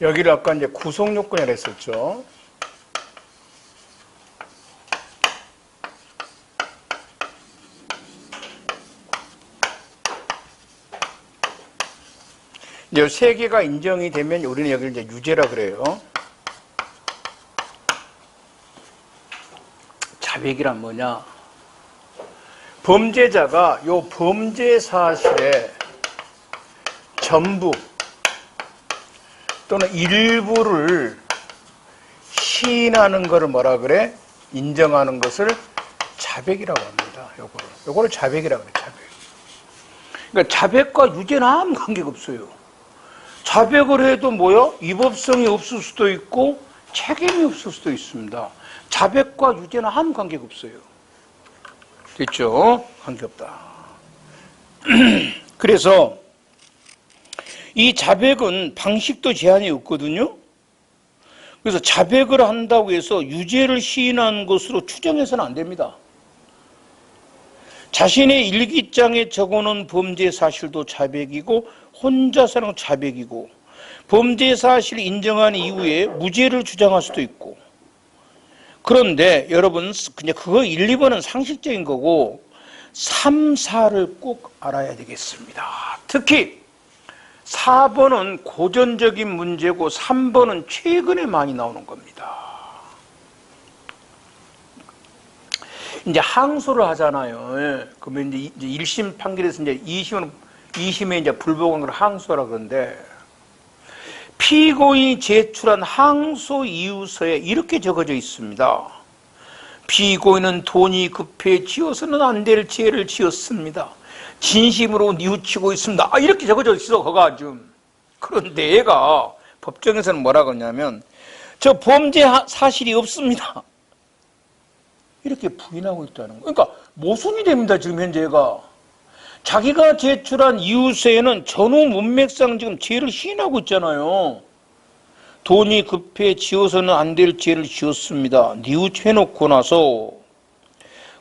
여기를 아까 이제 구속 요건이라 했었죠. 이제 세 개가 인정이 되면 우리는 여기를 이제 유죄라 그래요. 자백이란 뭐냐? 범죄자가 요 범죄 사실의 전부 또는 일부를 시인하는 것을 뭐라 그래? 인정하는 것을 자백이라고 합니다. 요거를 자백이라고 그래, 자백. 그러니까 자백과 유죄는 아무 관계가 없어요. 자백을 해도 뭐요? 위법성이 없을 수도 있고 책임이 없을 수도 있습니다. 자백과 유죄는 아무 관계가 없어요. 됐죠? 관계없다. 그래서 이 자백은 방식도 제한이 없거든요. 그래서 자백을 한다고 해서 유죄를 시인하는 것으로 추정해서는 안 됩니다. 자신의 일기장에 적어놓은 범죄 사실도 자백이고 혼자서는 자백이고 범죄 사실을 인정한 이후에 무죄를 주장할 수도 있고 그런데 여러분 그냥 그거 1, 2번은 상식적인 거고 3, 4를 꼭 알아야 되겠습니다. 특히 4번은 고전적인 문제고 3번은 최근에 많이 나오는 겁니다. 이제 항소를 하잖아요. 그러면 이제 1심 판결에서 이제 2심에 이제 불복한 걸 항소라 그러는데 피고인이 제출한 항소 이유서에 이렇게 적어져 있습니다. 피고인은 돈이 급해 지어서는 안 될 죄를 지었습니다. 진심으로 뉘우치고 있습니다. 이렇게 적어져 있어, 거가 좀. 그런데 얘가 법정에서는 뭐라 그러냐면, 저 범죄 사실이 없습니다. 이렇게 부인하고 있다는 거예요. 그러니까 모순이 됩니다, 지금 현재 얘가. 자기가 제출한 이유서에는 전후 문맥상 지금 죄를 시인하고 있잖아요. 돈이 급해 지어서는 안 될 죄를 지었습니다. 뉘우쳐놓고 나서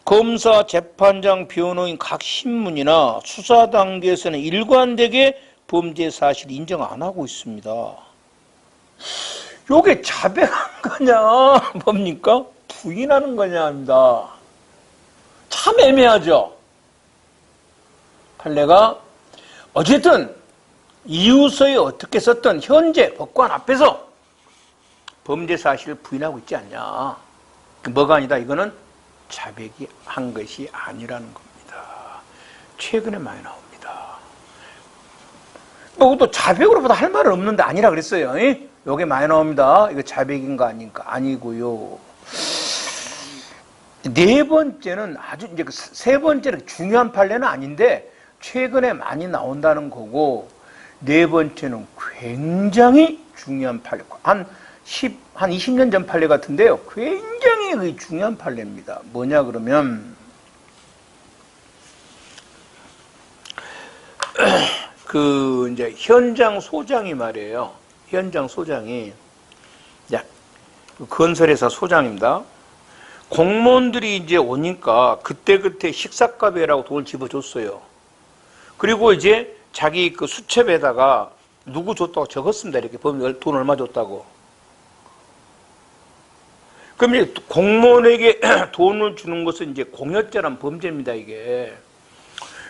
검사, 재판장, 변호인, 각 신문이나 수사 단계에서는 일관되게 범죄 사실 인정 안 하고 있습니다. 요게 자백한 거냐 뭡니까? 부인하는 거냐 합니다. 참 애매하죠. 판례가 어쨌든 이유서에 어떻게 썼던 현재 법관 앞에서 범죄 사실을 부인하고 있지 않냐. 뭐가 아니다. 이거는 자백이 한 것이 아니라는 겁니다. 최근에 많이 나옵니다. 또 자백으로보다 할 말은 없는데 아니라 그랬어요. 요게 많이 나옵니다. 이거 자백인가 아닌가? 아니고요. 네 번째는 아주 이제 세 번째는 중요한 판례는 아닌데 최근에 많이 나온다는 거고 네 번째는 굉장히 중요한 판례. 한 20년 전 판례 같은데요. 굉장히 중요한 판례입니다. 뭐냐 그러면 이제 현장 소장이 말이에요. 현장 소장이 건설회사 소장입니다. 공무원들이 이제 오니까 그때그때 식사값이라고 돈을 집어줬어요. 그리고 이제 자기 그 수첩에다가 누구 줬다고 적었습니다. 이렇게 돈 얼마 줬다고. 그럼 이제 공무원에게 돈을 주는 것은 이제 공여죄란 범죄입니다, 이게.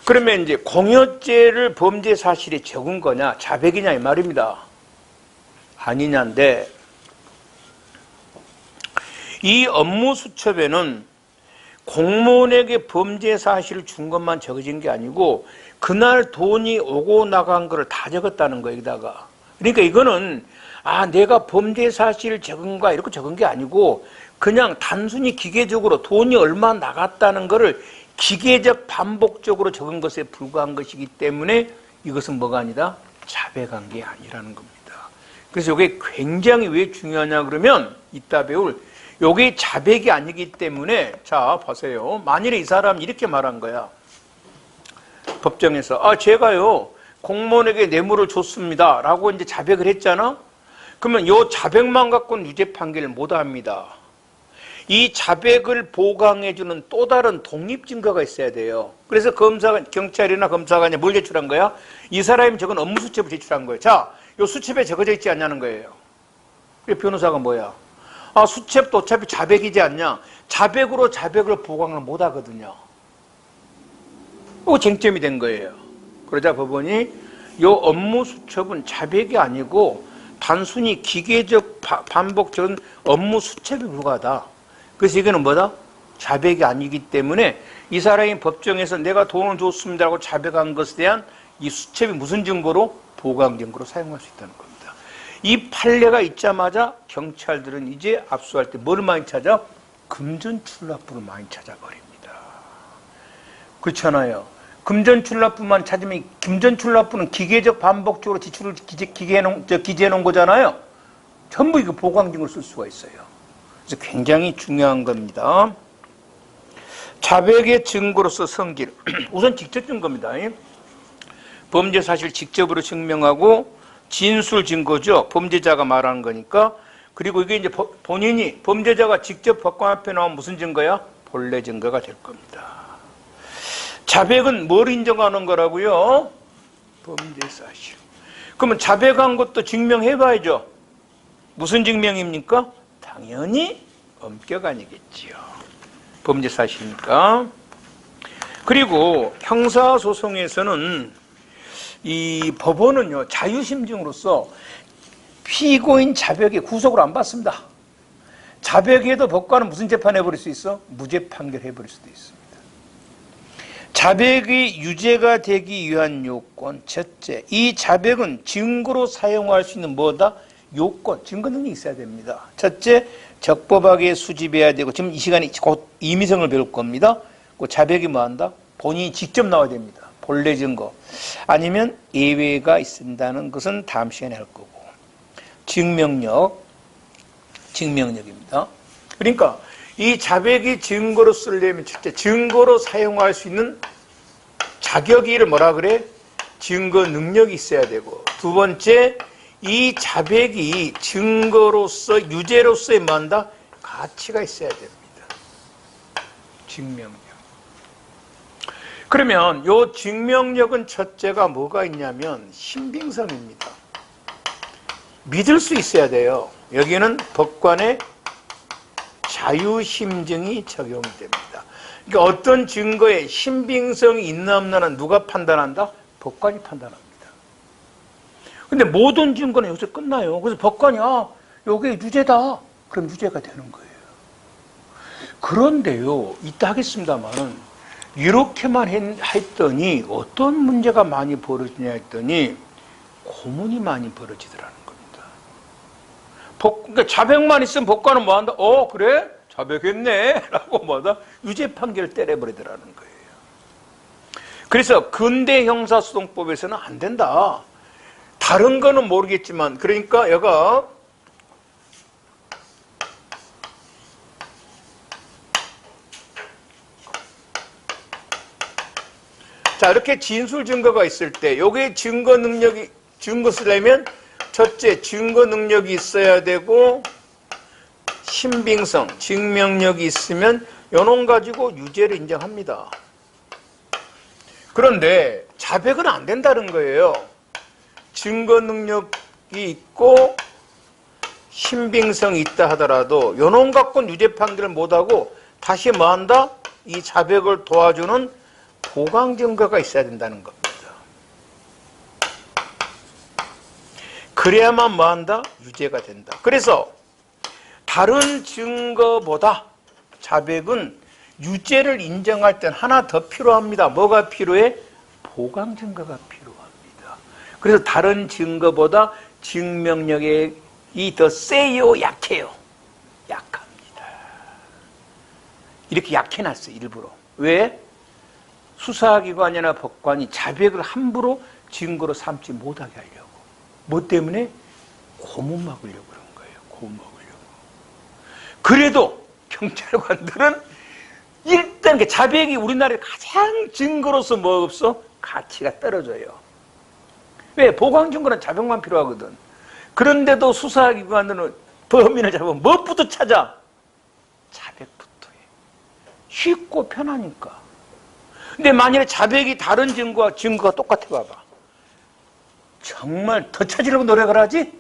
그러면 이제 공여죄를 범죄 사실에 적은 거냐, 자백이냐, 이 말입니다. 아니냐인데, 이 업무 수첩에는 공무원에게 범죄 사실을 준 것만 적어진 게 아니고, 그날 돈이 오고 나간 거를 다 적었다는 거예요, 여기다가. 그러니까 이거는, 내가 범죄 사실을 적은 거야, 이렇게 적은 게 아니고, 그냥 단순히 기계적으로 돈이 얼마 나갔다는 거를 기계적 반복적으로 적은 것에 불과한 것이기 때문에 이것은 뭐가 아니다? 자백한 게 아니라는 겁니다. 그래서 이게 굉장히 왜 중요하냐 그러면 이따 배울 이게 자백이 아니기 때문에 자 보세요. 만일에 이 사람이 이렇게 말한 거야. 법정에서 제가요 공무원에게 뇌물을 줬습니다 라고 이제 자백을 했잖아. 그러면 이 자백만 갖고는 유죄 판결을 못 합니다. 이 자백을 보강해주는 또 다른 독립증거가 있어야 돼요. 그래서 경찰이나 검사가 뭘 제출한 거야? 이 사람이 적은 업무 수첩을 제출한 거예요. 자, 이 수첩에 적어져 있지 않냐는 거예요. 변호사가 뭐야? 수첩도 어차피 자백이지 않냐? 자백으로 자백을 보강을 못 하거든요. 이거 쟁점이 된 거예요. 그러자 법원이 이 업무 수첩은 자백이 아니고 단순히 기계적 반복적인 업무 수첩에 불과하다. 그래서 이거는 뭐다? 자백이 아니기 때문에 이 사람이 법정에서 내가 돈을 줬습니다라고 자백한 것에 대한 이 수첩이 무슨 증거로? 보강 증거로 사용할 수 있다는 겁니다. 이 판례가 있자마자 경찰들은 이제 압수할 때 뭐를 많이 찾아? 금전출납부를 많이 찾아버립니다. 그렇잖아요. 금전출납부만 찾으면 금전출납부는 기계적 반복적으로 지출을 기재해 놓은 거잖아요. 전부 이거 보강 증거를 쓸 수가 있어요. 그래서 굉장히 중요한 겁니다. 자백의 증거로서 성질. 우선 직접 증거입니다. 범죄 사실 직접으로 증명하고 진술 증거죠. 범죄자가 말하는 거니까. 그리고 이게 이제 본인이 범죄자가 직접 법관 앞에 나오면 무슨 증거야? 본래 증거가 될 겁니다. 자백은 뭘 인정하는 거라고요? 범죄 사실. 그러면 자백한 것도 증명해봐야죠. 무슨 증명입니까? 당연히 원격 아니겠지요. 범죄 사실이니까. 그리고 형사소송에서는 이 법원은요, 자유심증으로서 피고인 자백에 구속을 안 받습니다. 자백해도 법관은 무슨 재판해버릴 수 있어? 무죄 판결해버릴 수도 있습니다. 자백이 유죄가 되기 위한 요건. 첫째, 이 자백은 증거로 사용할 수 있는 뭐다? 요건, 증거 능력이 있어야 됩니다. 첫째, 적법하게 수집해야 되고, 지금 이 시간에 곧 임의성을 배울 겁니다. 그 자백이 뭐한다? 본인이 직접 나와야 됩니다. 본래 증거. 아니면 예외가 있는다는 것은 다음 시간에 할 거고. 증명력입니다. 그러니까 이 자백이 증거로 쓰려면 첫째, 증거로 사용할 수 있는 자격이를 뭐라 그래? 증거 능력이 있어야 되고, 두 번째, 이 자백이 증거로서 유죄로서의 뭐한다? 가치가 있어야 됩니다. 증명력. 그러면 이 증명력은 첫째가 뭐가 있냐면 신빙성입니다. 믿을 수 있어야 돼요. 여기는 법관의 자유심증이 적용이 됩니다. 그러니까 어떤 증거에 신빙성이 있나 없나는 누가 판단한다? 법관이 판단합니다. 근데 모든 증거는 여기서 끝나요. 그래서 법관이 여기 유죄다. 그럼 유죄가 되는 거예요. 그런데요, 이따 하겠습니다만은 이렇게만 했더니 어떤 문제가 많이 벌어지냐 했더니 고문이 많이 벌어지더라는 겁니다. 그러니까 자백만 있으면 법관은 뭐한다? 그래? 자백했네? 라고 뭐다? 유죄 판결을 때려버리더라는 거예요. 그래서 근대 형사소송법에서는 안 된다. 다른 거는 모르겠지만, 그러니까 얘가 자, 이렇게 진술 증거가 있을 때, 요게 증거 쓰려면, 첫째, 증거 능력이 있어야 되고, 신빙성, 증명력이 있으면, 요놈 가지고 유죄를 인정합니다. 그런데, 자백은 안 된다는 거예요. 증거 능력이 있고, 신빙성이 있다 하더라도, 요놈 갖고는 유죄 판결을 못하고, 다시 뭐 한다? 이 자백을 도와주는 보강 증거가 있어야 된다는 겁니다. 그래야만 뭐한다? 유죄가 된다. 그래서 다른 증거보다 자백은 유죄를 인정할 땐 하나 더 필요합니다. 뭐가 필요해? 보강 증거가 필요합니다. 그래서 다른 증거보다 증명력이 더 세요? 약해요? 약합니다. 이렇게 약해놨어요, 일부러. 왜? 수사기관이나 법관이 자백을 함부로 증거로 삼지 못하게 하려고. 뭐 때문에? 고문 막으려고 그런 거예요. 고문 막으려고. 그래도 경찰관들은 일단 자백이 우리나라의 가장 증거로서 뭐 없어? 가치가 떨어져요. 왜? 보강 증거는 자백만 필요하거든. 그런데도 수사기관들은 범인을 잡으면 무엇부터 찾아? 자백부터 해. 쉽고 편하니까. 근데 만약에 자백이 다른 증거가 똑같아 봐봐. 정말 더 찾으려고 노력을 하지?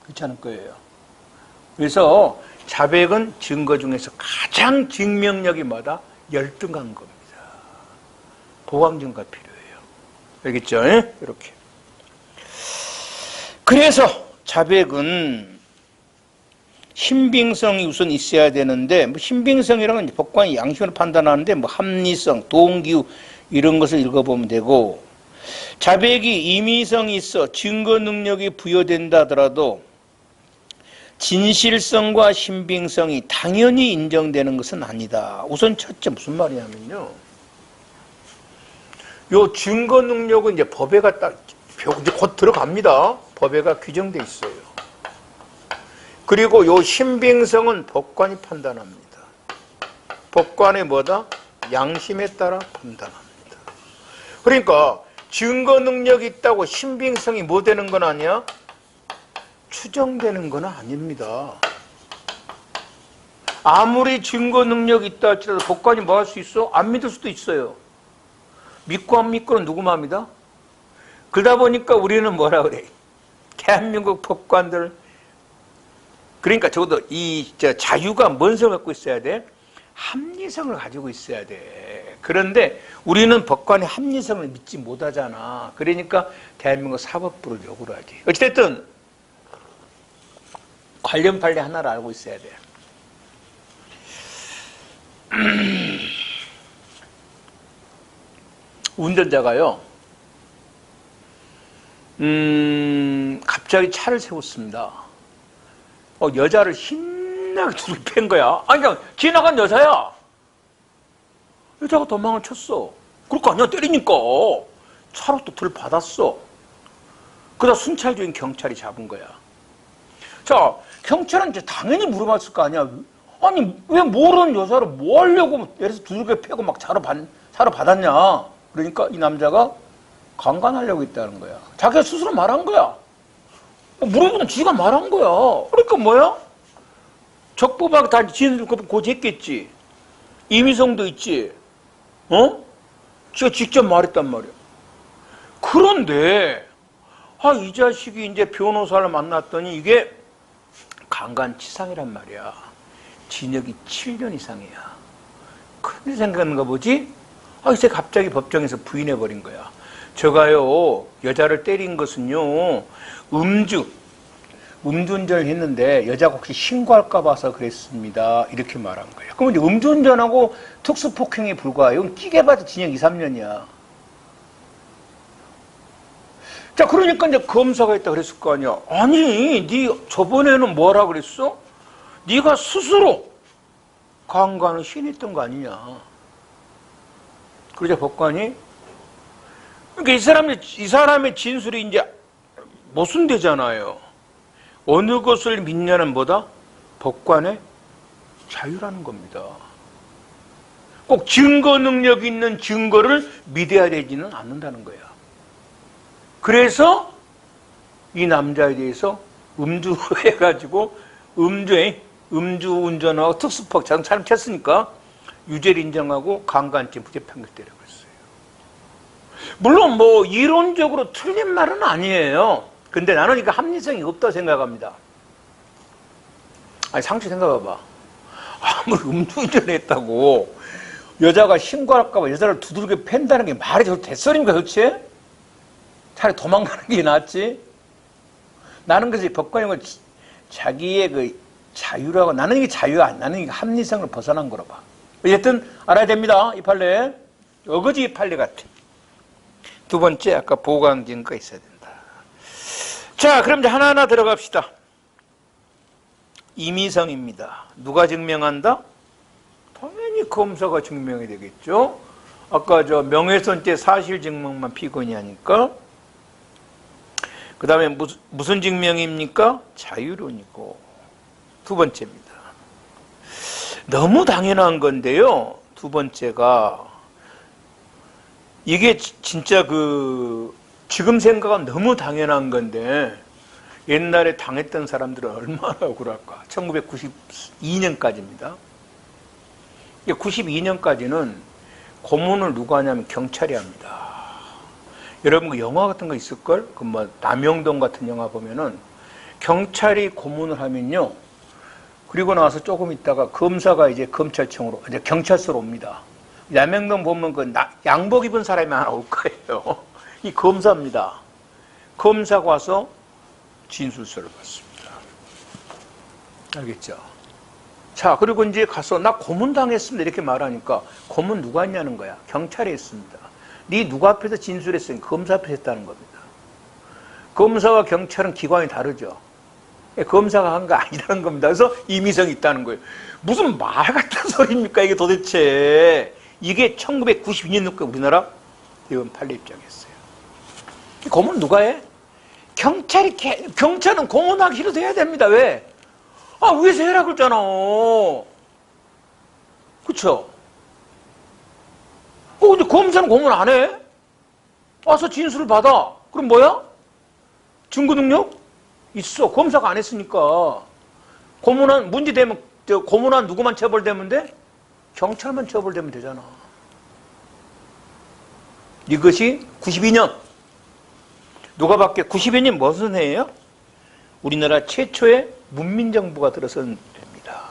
그렇지 않을 거예요. 그래서 자백은 증거 중에서 가장 증명력이 뭐다? 열등한 겁니다. 보강증거가 필요해요. 알겠죠? 이렇게. 그래서 자백은 신빙성이 우선 있어야 되는데, 뭐 신빙성이라는 건 법관이 양심으로 판단하는데, 뭐 합리성, 동기우 이런 것을 읽어보면 되고, 자백이 임의성이 있어 증거 능력이 부여된다 하더라도 진실성과 신빙성이 당연히 인정되는 것은 아니다. 우선 첫째 무슨 말이냐면요, 요 증거 능력은 이제 법에가 딱 이제 곧 들어갑니다. 법에가 규정돼 있어요. 그리고 요 신빙성은 법관이 판단합니다. 법관의 뭐다? 양심에 따라 판단합니다. 그러니까 증거 능력이 있다고 신빙성이 뭐 되는 건 아니야? 추정되는 건 아닙니다. 아무리 증거 능력이 있다 할지라도 법관이 뭐 할 수 있어? 안 믿을 수도 있어요. 믿고 안 믿고는 누구 마음이다? 그러다 보니까 우리는 뭐라 그래? 대한민국 법관들, 그러니까 적어도 이 자유가 뭔 성을 갖고 있어야 돼? 합리성을 가지고 있어야 돼. 그런데 우리는 법관의 합리성을 믿지 못하잖아. 그러니까 대한민국 사법부를 욕을 하지. 어찌됐든 관련 판례 하나를 알고 있어야 돼. 운전자가요, 갑자기 차를 세웠습니다. 여자를 신나게 두들겨 팬 거야. 아니, 그냥 지나간 여자야. 여자가 도망을 쳤어. 그럴 거 아니야, 때리니까. 차로 또 들 받았어. 그러다 순찰 중인 경찰이 잡은 거야. 자, 경찰은 이제 당연히 물어봤을 거 아니야. 아니, 왜 모르는 여자를 뭐 하려고, 예를 들어서 두들겨 패고 막 차로 받았냐. 그러니까 이 남자가 강간하려고 했다는 거야. 자기가 스스로 말한 거야. 물어보면 지가 말한 거야. 그러니까 뭐야? 적법하게 다 지네들 고지했겠지. 임의성도 있지. 지가 직접 말했단 말이야. 그런데 이 자식이 이제 변호사를 만났더니 이게 강간치상이란 말이야. 징역이 7년 이상이야. 큰일 생각하는가 보지? 이제 갑자기 법정에서 부인해버린 거야. 제가요, 여자를 때린 것은요, 음주운전을 했는데 여자가 혹시 신고할까 봐서 그랬습니다. 이렇게 말한 거예요. 그럼 이제 음주운전하고 특수폭행에 불과해요. 이건 끼게봐도 징역 2, 3년이야. 자, 그러니까 이제 검사가 있다 그랬을 거 아니야. 아니, 네 저번에는 뭐라 그랬어? 네가 스스로 강간을 시인했던 거 아니냐. 그러자 법관이, 그러니까 이 사람의 진술이 이제 모순되잖아요. 어느 것을 믿냐는 뭐다? 법관의 자유라는 겁니다. 꼭 증거 능력 있는 증거를 믿어야 되지는 않는다는 거야. 그래서 이 남자에 대해서 음주해가지고 음주운전하고 특수폭행 잘못했으니까 유죄를 인정하고 강간죄 무죄 판결 때려버렸어요. 물론 뭐 이론적으로 틀린 말은 아니에요. 근데 나는 이거 합리성이 없다고 생각합니다. 아니, 상식 생각해봐. 아무리 음주운전했다고 여자가 신고할까 봐 여자를 두들겨 팬다는 게 말이 저 대설인가 도대체? 차라리 도망가는 게 낫지. 나는 그래서 법관이 자기의 그 자유라고, 나는 이게 자유야, 나는 이게 합리성을 벗어난 거로 봐. 어쨌든 알아야 됩니다. 이 판례 어거지 판례 같아. 두 번째, 아까 보강증거가 있어야 된다. 자, 그럼 이제 하나하나 들어갑시다. 임의성입니다. 누가 증명한다? 당연히 검사가 증명이 되겠죠. 아까 저 명예훼손죄 사실증명만 피고인이 하니까. 그 다음에 무슨 증명입니까? 자유론이고. 두 번째입니다. 너무 당연한 건데요. 두 번째가, 이게 진짜 지금 생각하면 너무 당연한 건데, 옛날에 당했던 사람들은 얼마나 억울할까. 1992년까지입니다. 92년까지는 고문을 누가 하냐면 경찰이 합니다. 여러분 그 영화 같은 거 있을걸? 남영동 같은 영화 보면은 경찰이 고문을 하면요, 그리고 나서 조금 있다가 검사가 이제 검찰청으로, 이제 경찰서로 옵니다. 남행동 보면 그 양복 입은 사람이 하나 올 거예요. 이 검사입니다. 검사가 와서 진술서를 받습니다. 알겠죠? 자, 그리고 이제 가서 나 고문당했습니다. 이렇게 말하니까 고문 누가 했냐는 거야. 경찰이 했습니다. 네 누구 앞에서 진술했으니까 검사 앞에서 했다는 겁니다. 검사와 경찰은 기관이 다르죠. 검사가 한 거 아니라는 겁니다. 그래서 임의성이 있다는 거예요. 무슨 말 같은 소리입니까 이게 도대체. 이게 1992년도에 우리나라 대법원 판례 입장했어요. 고문 누가 해? 경찰은 고문하기 싫어도 해야 됩니다. 왜? 아, 위에서 해라 그랬잖아. 그쵸? 근데 검사는 고문 안 해? 와서 진술을 받아. 그럼 뭐야? 증거 능력? 있어. 검사가 안 했으니까. 고문한, 문제되면, 고문한 누구만 처벌되면 돼? 경찰만 처벌되면 되잖아. 이것이 92년. 누가 밖에 92년 무슨 해예요? 우리나라 최초의 문민정부가 들어선 해입니다.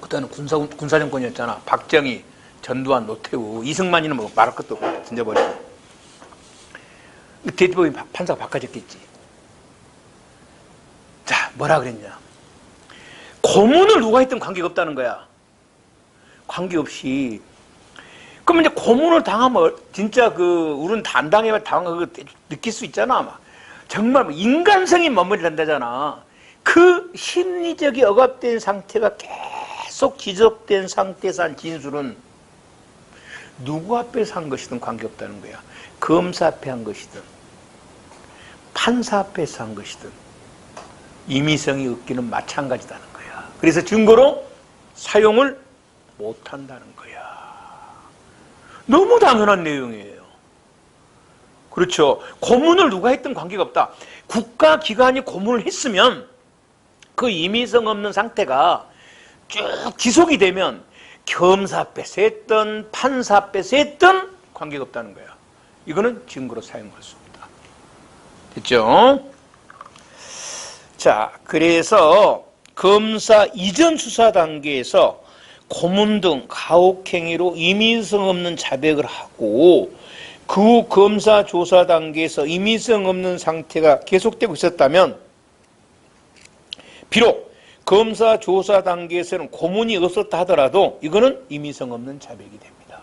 그때는 군사정권이었잖아. 박정희, 전두환, 노태우, 이승만이는 뭐 말할 것도 없고 던져버리고. 대법원이 판사가 바꿔졌겠지. 자, 뭐라 그랬냐. 고문을 누가 했든 관계가 없다는 거야. 관계없이. 그러면 이제 고문을 당하면 진짜 우리는 안 당해봐 당한 거 느낄 수 있잖아. 아마. 정말 인간성이 머무른다잖아. 그 심리적이 억압된 상태가 계속 지속된 상태에서 한 진술은 누구 앞에서 한 것이든 관계없다는 거야. 검사 앞에 한 것이든 판사 앞에서 한 것이든 임의성이 없기는 마찬가지다는 거야. 그래서 증거로 사용을 못한다는 거야. 너무 당연한 내용이에요. 그렇죠. 고문을 누가 했든 관계가 없다. 국가기관이 고문을 했으면 그 임의성 없는 상태가 쭉 지속이 되면 검사 앞에서 했든 판사 앞에서 했든 관계가 없다는 거야. 이거는 증거로 사용할 수 없다. 됐죠? 자, 그래서 검사 이전 수사 단계에서 고문 등 가혹행위로 임의성 없는 자백을 하고 그 후 검사 조사 단계에서 임의성 없는 상태가 계속되고 있었다면 비록 검사 조사 단계에서는 고문이 없었다 하더라도 이거는 임의성 없는 자백이 됩니다.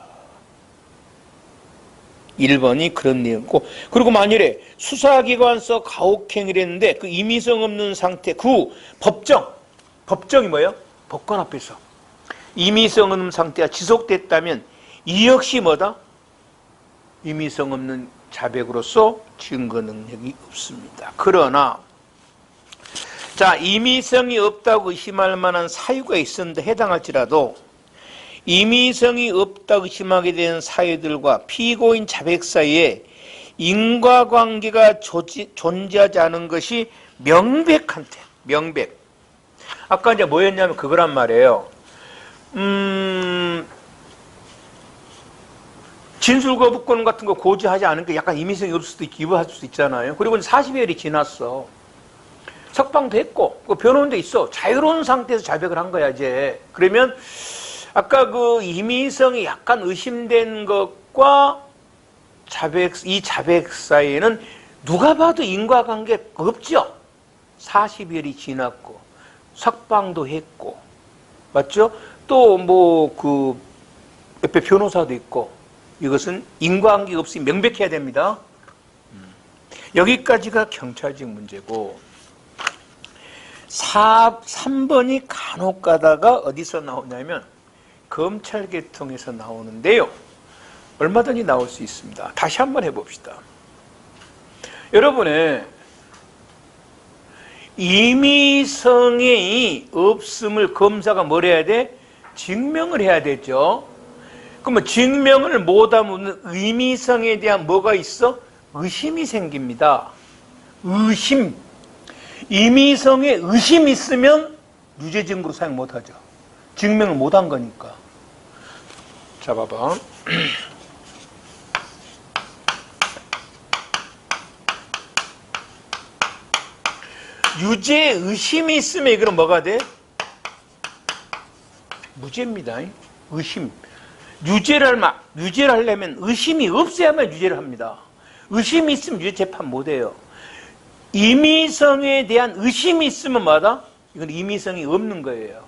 1번이 그런 내용이고, 그리고 만일에 수사기관서 가혹행위를 했는데 그 임의성 없는 상태, 그 후 법정이 뭐예요? 법관 앞에서 임의성 없는 상태가 지속됐다면 이 역시 뭐다? 임의성 없는 자백으로서 증거 능력이 없습니다. 그러나 자, 임의성이 없다고 의심할 만한 사유가 있었는데 해당할지라도 임의성이 없다고 의심하게 된 사유들과 피고인 자백 사이에 인과관계가 존재하지 않은 것이 명백한데, 명백. 아까 이제 뭐였냐면 그거란 말이에요. 진술거부권 같은 거 고지하지 않은 게 약간 임의성이 없을 수도 있고, 할 수도 있잖아요. 그리고 40여일이 지났어. 석방도 했고, 변호인도 있어. 자유로운 상태에서 자백을 한 거야, 이제. 그러면, 아까 그 임의성이 약간 의심된 것과 이 자백 사이에는 누가 봐도 인과관계 없죠? 40일이 지났고, 석방도 했고, 맞죠? 또 옆에 변호사도 있고, 이것은 인과관계가 없으니 명백해야 됩니다. 여기까지가 경찰직 문제고, 3번이 간혹 가다가 어디서 나오냐면 검찰 계통에서 나오는데요. 얼마든지 나올 수 있습니다. 다시 한번 해봅시다. 여러분의 임의성이 없음을 검사가 뭘 해야 돼? 증명을 해야 되죠. 그러면 증명을 못하면 임의성에 대한 뭐가 있어? 의심이 생깁니다. 의심. 임의성에 의심이 있으면 유죄 증거로 사용 못하죠. 증명을 못한 거니까. 자, 봐봐. 유죄 의심이 있으면 이거는 뭐가 돼? 무죄입니다. 의심. 유죄를 하려면 의심이 없어야만 유죄를 합니다. 의심이 있으면 유죄 재판 못 해요. 임의성에 대한 의심이 있으면 뭐다? 이건 임의성이 없는 거예요.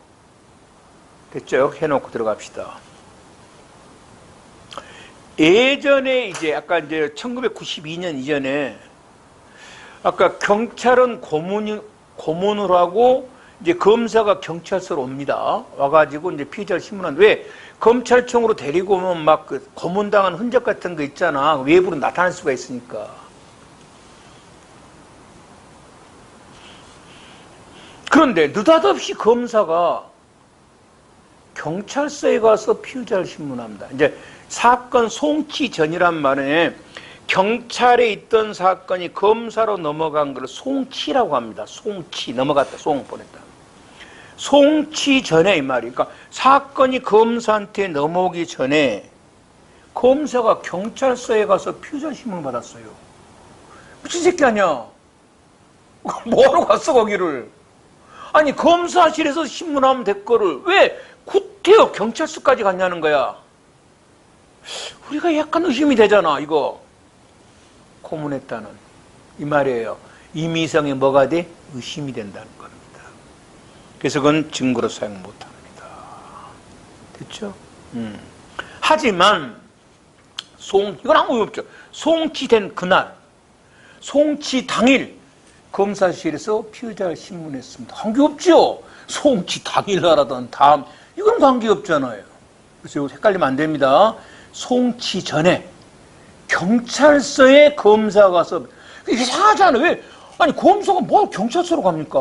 됐죠? 해놓고 들어갑시다. 예전에 이제 아까 이제 1992년 이전에 아까 경찰은 고문을 하고 이제 검사가 경찰서로 옵니다. 와가지고 이제 피의자를 신문하는데 왜 검찰청으로 데리고 오면 막 그 고문당한 흔적 같은 거 있잖아. 외부로 나타날 수가 있으니까. 그런데 느닷없이 검사가 경찰서에 가서 피의자를 신문합니다. 이제 사건 송치 전이란 말에 경찰에 있던 사건이 검사로 넘어간 걸 송치라고 합니다. 송치, 넘어갔다, 송 보냈다. 송치 전에 이 말이. 그러니까 사건이 검사한테 넘어오기 전에 검사가 경찰서에 가서 피의자 신문을 받았어요. 미친 새끼 아니야? 뭐하러 갔어 거기를? 아니 검사실에서 신문하면 될 거를 왜 구태여 경찰서까지 갔냐는 거야. 우리가 약간 의심이 되잖아. 이거 고문했다는 이 말이에요. 임의성에 뭐가 돼? 의심이 된다는 겁니다. 그래서 그건 증거로 사용 못합니다. 됐죠? 하지만 이건 아무 의미 없죠. 송치된 그날, 송치 당일 검사실에서 피의자를 신문했습니다. 관계없죠. 송치 당일 날하던 다음 이건 관계없잖아요. 그래서 이거 헷갈리면 안 됩니다. 송치 전에 경찰서에 검사가 가서 이상하잖아요. 왜? 아니 검사가 뭐 경찰서로 갑니까?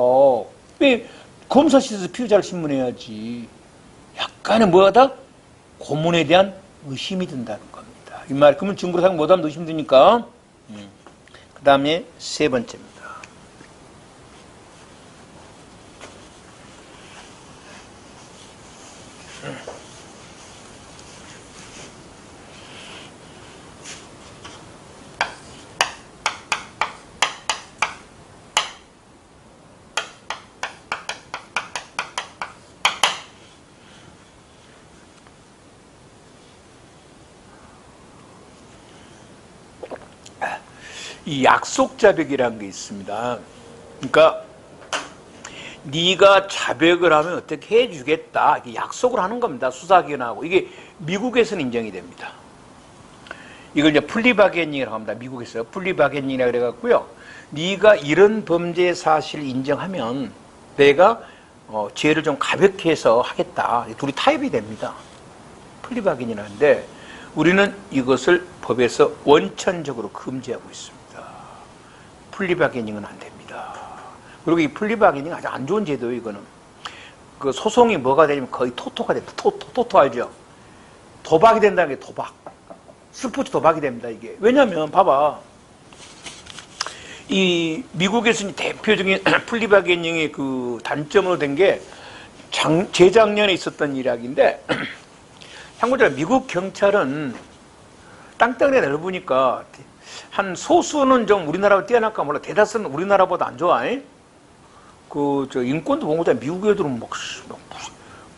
왜 검사실에서 피의자를 신문해야지. 약간의 뭐하다? 고문에 대한 의심이 든다는 겁니다. 이 말 그러면 증거로 사용 못하면 의심 드니까. 그 다음에 세 번째입니다. 이 약속 자백이라는 게 있습니다. 그러니까 네가 자백을 하면 어떻게 해주겠다 이렇게 약속을 하는 겁니다. 수사기관하고. 이게 미국에서는 인정이 됩니다. 이걸 이제 플리바게닝이라고 합니다. 미국에서 플리바게닝이라고 그래갖고요. 네가 이런 범죄 사실을 인정하면 내가 죄를 좀 가볍게 해서 하겠다. 둘이 타협이 됩니다. 플리바게닝이라는데 우리는 이것을 법에서 원천적으로 금지하고 있습니다. 플리바게닝은 안 됩니다. 그리고 이 플리바게닝 아주 안 좋은 제도예요. 이거는 그 소송이 뭐가 되냐면 거의 토토가 됩니다. 토토 알죠? 도박이 된다는 게 도박. 스포츠 도박이 됩니다. 이게 왜냐하면 봐봐. 이 미국에서 대표적인 플리바게닝의 그 단점으로 된 게 재작년에 있었던 이야기인데 참고로 미국 경찰은 땅덩이가 넓으니까 한 소수는 좀 우리나라보다 뛰어날까 몰라. 대다수는 우리나라보다 안 좋아. 저 인권도 본 거잖아. 미국 애들은 막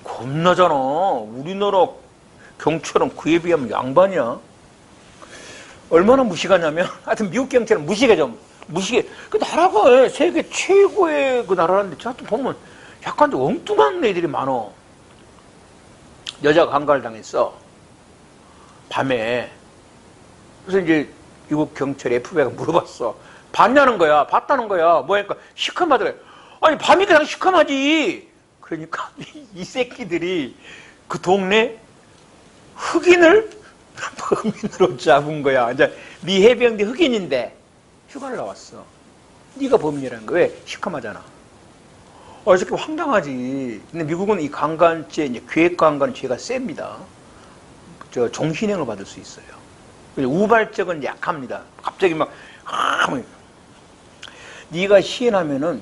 겁나잖아. 우리나라 경찰은 그에 비하면 양반이야. 얼마나 무식하냐면 하여튼 미국 경찰은 무식해. 그 나라가 세계 최고의 그 나라인데 하여튼 보면 약간 좀 엉뚱한 애들이 많어. 여자가 강간을 당했어. 밤에. 그래서 이제 미국 경찰 FBI가 물어봤어. 봤냐는 거야. 봤다는 거야. 뭐니까 시커마더래. 아니 밤이니까 그냥 시커마지. 그러니까 이 새끼들이 그 동네 흑인을 범인으로 잡은 거야. 이제 미 해병대 흑인인데 휴가를 나왔어. 네가 범인이라는 거야. 왜? 시커마잖아. 이 새끼 황당하지. 근데 미국은 이 강간죄, 이제 계획 강간 죄가 셉니다. 종신형을 받을 수 있어요. 우발적은 약합니다. 갑자기 막 네가 시인하면은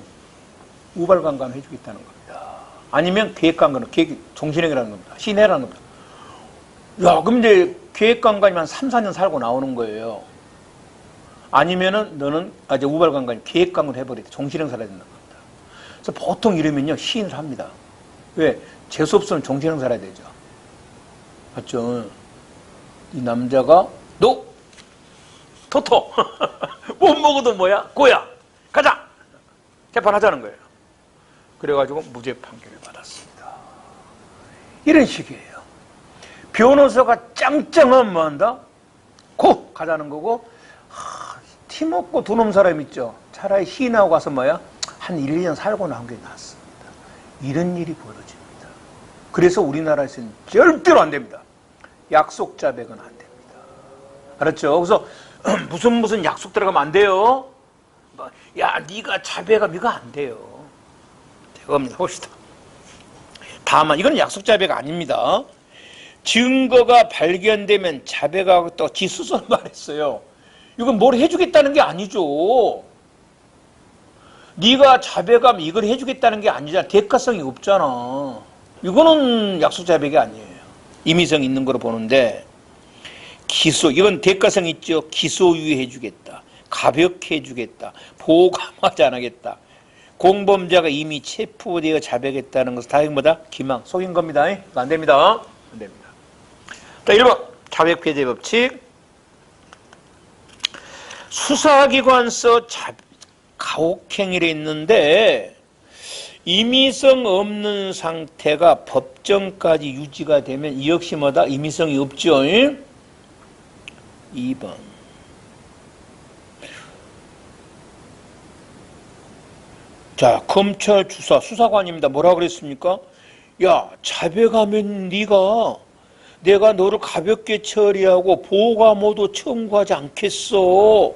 우발강간 해주겠다는 겁니다. 아니면 계획강간은 종신형이라는 겁니다. 시인해라는 겁니다. 야, 그럼 이제 계획강간이면 3, 4년 살고 나오는 거예요. 아니면은 너는 이제 우발강간, 계획강간 해버리겠다. 종신형 살아야 된다는 겁니다. 그래서 보통 이러면요, 시인을 합니다. 왜? 재수 없으면 정신을 살아야 되죠. 맞죠? 이 남자가, 너! 토토! 못 먹어도 뭐야? 고야! 가자! 재판하자는 거예요. 그래가지고 무죄 판결을 받았습니다. 이런 식이에요. 변호사가 짱짱하면 뭐 한다? 고! 가자는 거고, 팀 없고 돈 없는 사람 있죠. 차라리 시인하고 가서 뭐야? 한 1, 2년 살고 나온 게 낫습니다. 이런 일이 벌어집니다. 그래서 우리나라에서는 절대로 안 됩니다. 약속 자백은 안 됩니다. 알았죠? 그래서 무슨 약속 들어가면 안 돼요. 야, 네가 자백하면 이거 안 돼요. 제가 봅시다. 다만 이건 약속 자백 아닙니다. 증거가 발견되면 자백하고 또 지수선 말했어요. 이건 뭘 해주겠다는 게 아니죠. 네가 자백하면 이걸 해주겠다는 게 아니잖아. 대가성이 없잖아. 이거는 약속 자백이 아니에요. 임의성 있는 거로 보는데, 기소, 이건 대가성 있죠. 기소유예 해주겠다. 가볍게 해주겠다. 보호감하지 않겠다. 공범자가 이미 체포되어 자백했다는 것은 다 뭐다? 기망, 속인 겁니다. 이거 안 됩니다. 안 됩니다. 자, 1번 자백 폐지 법칙. 수사기관서 가혹행위를 했는데 임의성 없는 상태가 법정까지 유지가 되면 이 역시 뭐다? 임의성이 없죠. 2번. 자, 검찰 수사관입니다. 뭐라 그랬습니까? 야, 자백하면 내가 너를 가볍게 처리하고 보호감호도 청구하지 않겠어.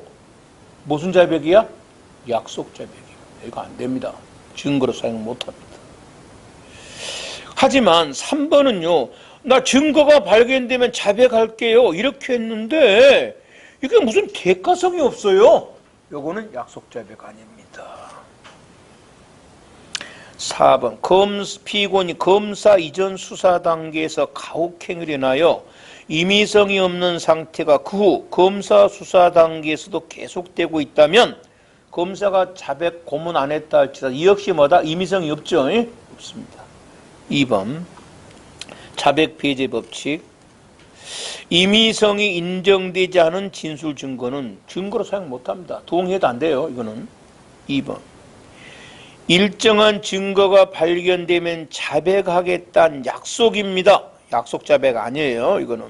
무슨 자백이야? 약속 자백이야. 이거 안 됩니다. 증거로 사용 못합니다. 하지만 3번은요. 나 증거가 발견되면 자백할게요. 이렇게 했는데 이게 무슨 대가성이 없어요. 요거는 약속 자백 아닙니다. 4번 피고인이 검사 이전 수사 단계에서 가혹행위를 인하여 임의성이 없는 상태가 그 후 검사 수사 단계에서도 계속되고 있다면 검사가 자백 고문 안 했다 할지라도 이 역시 뭐다? 임의성이 없죠? 없습니다. 2번 자백 폐지 법칙. 임의성이 인정되지 않은 진술 증거는 증거로 사용 못합니다. 동의해도 안 돼요. 이거는. 2번 일정한 증거가 발견되면 자백하겠다는 약속입니다. 약속 자백 아니에요. 이거는.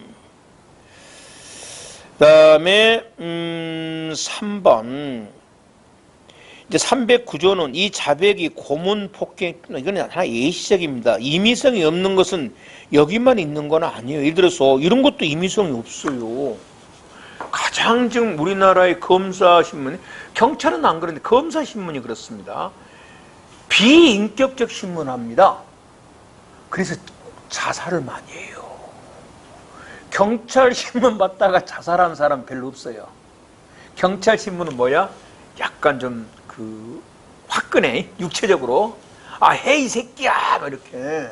그 다음에 3번 이제 309조는 이 자백이 고문 폭행, 이거는 하나 예시적입니다. 임의성이 없는 것은 여기만 있는 건 아니에요. 예를 들어서 이런 것도 임의성이 없어요. 가장 지금 우리나라의 검사신문, 경찰은 안 그런데 검사신문이 그렇습니다. 비인격적 신문합니다. 그래서 자살을 많이 해요. 경찰 신문 받다가 자살한 사람 별로 없어요. 경찰 신문은 뭐야? 약간 좀 화끈해. 육체적으로. 해 이 새끼야 이렇게.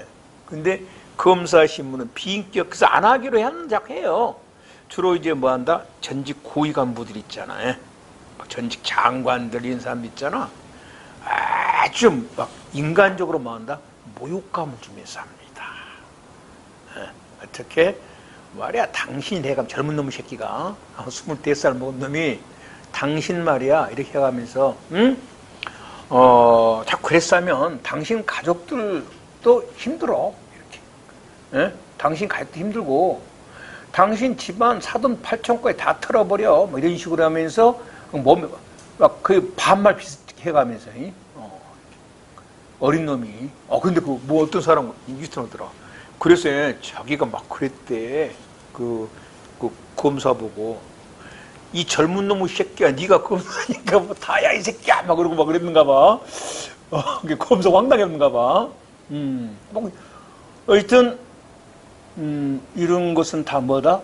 근데 검사 신문은 비인격. 그래서 안 하기로 해요. 주로 이제 뭐 한다? 전직 고위 간부들 있잖아요. 전직 장관들 이런 사람 있잖아. 아주 막 인간적으로 뭐 한다? 모욕감을 주면서 합니다. 어떻게? 말이야, 당신이 내가 젊은 놈의 새끼가 24살 먹은 놈이 당신 말이야 이렇게 해가면서 자꾸 그랬으면 당신 가족들도 힘들어 이렇게. 당신 가족도 힘들고 당신 집안 사돈 팔촌까지 다 털어버려 뭐 이런 식으로 하면서 몸에 막 그 반말 비슷해가면서 어린 놈이 근데 뭐 어떤 사람 뉴스나더라. 그래서 자기가 막 그랬대. 그 검사 보고 이 젊은 놈의 새끼야, 네가 검사니까 뭐 다야 이 새끼야 막 그러고 막 그랬는가 봐. 검사 황당했는가 봐. 하여튼 이런 것은 다 뭐다?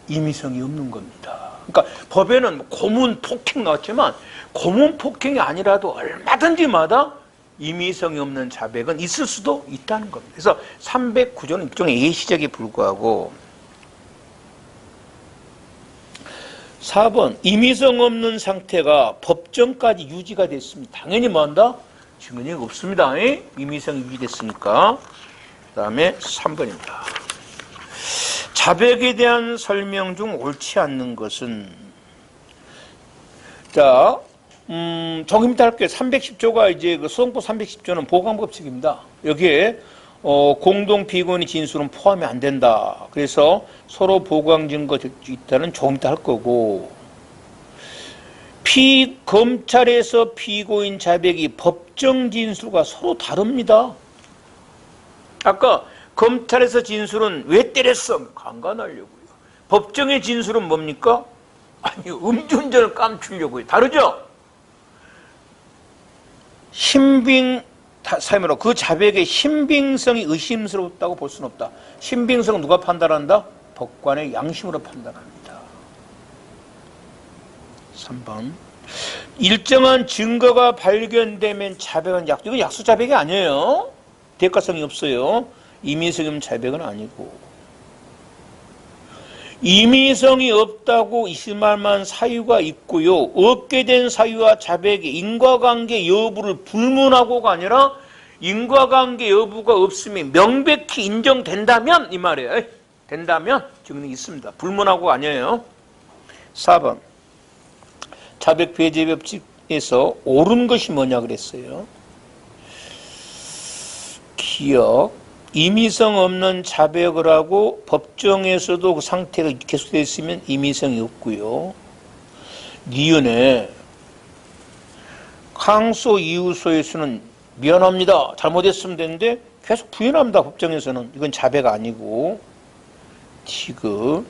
임의성이 없는 겁니다. 그러니까 법에는 고문 폭행 나왔지만 고문 폭행이 아니라도 얼마든지 마다 임의성이 없는 자백은 있을 수도 있다는 겁니다. 그래서 309조는 일종의 예시적에 불과하고 4번 임의성 없는 상태가 법정까지 유지가 됐습니다. 당연히 뭐 한다? 증거능력이 없습니다. 임의성이 유지됐으니까. 그 다음에 3번입니다. 자백에 대한 설명 중 옳지 않는 것은, 자, 정의입니다 할게요. 310조가 이제 그 소송법 310조는 보강법칙입니다. 여기에 공동 피고인의 진술은 포함이 안 된다. 그래서 서로 보강 증거 있다는 조금 이따 할 거고, 검찰에서 피고인 자백이 법정 진술과 서로 다릅니다. 아까 검찰에서 진술은 왜 때렸어? 강간하려고요. 법정의 진술은 뭡니까? 아니, 음주운전을 감추려고요. 다르죠? 사회로 그 자백의 신빙성이 의심스럽다고 볼 수는 없다. 신빙성은 누가 판단한다? 법관의 양심으로 판단합니다. 3번. 일정한 증거가 발견되면 자백은 이건 약수 자백이 아니에요. 대가성이 없어요. 임의성 자백은 아니고. 임의성이 없다고 의심할 만한 사유가 있고요. 없게 된 사유와 자백의 인과관계 여부를 불문하고가 아니라 인과관계 여부가 없으면 명백히 인정된다면 이 말이에요. 된다면 증언이 있습니다. 불문하고가 아니에요. 4번. 자백 배제 법칙에서 옳은 것이 뭐냐 그랬어요. 기억. 임의성 없는 자백을 하고 법정에서도 그 상태가 계속되어 있으면 임의성이 없고요. 니은에 항소 이유서에서는 미안합니다. 잘못했으면 되는데 계속 부인합니다. 법정에서는. 이건 자백 아니고. 티귿.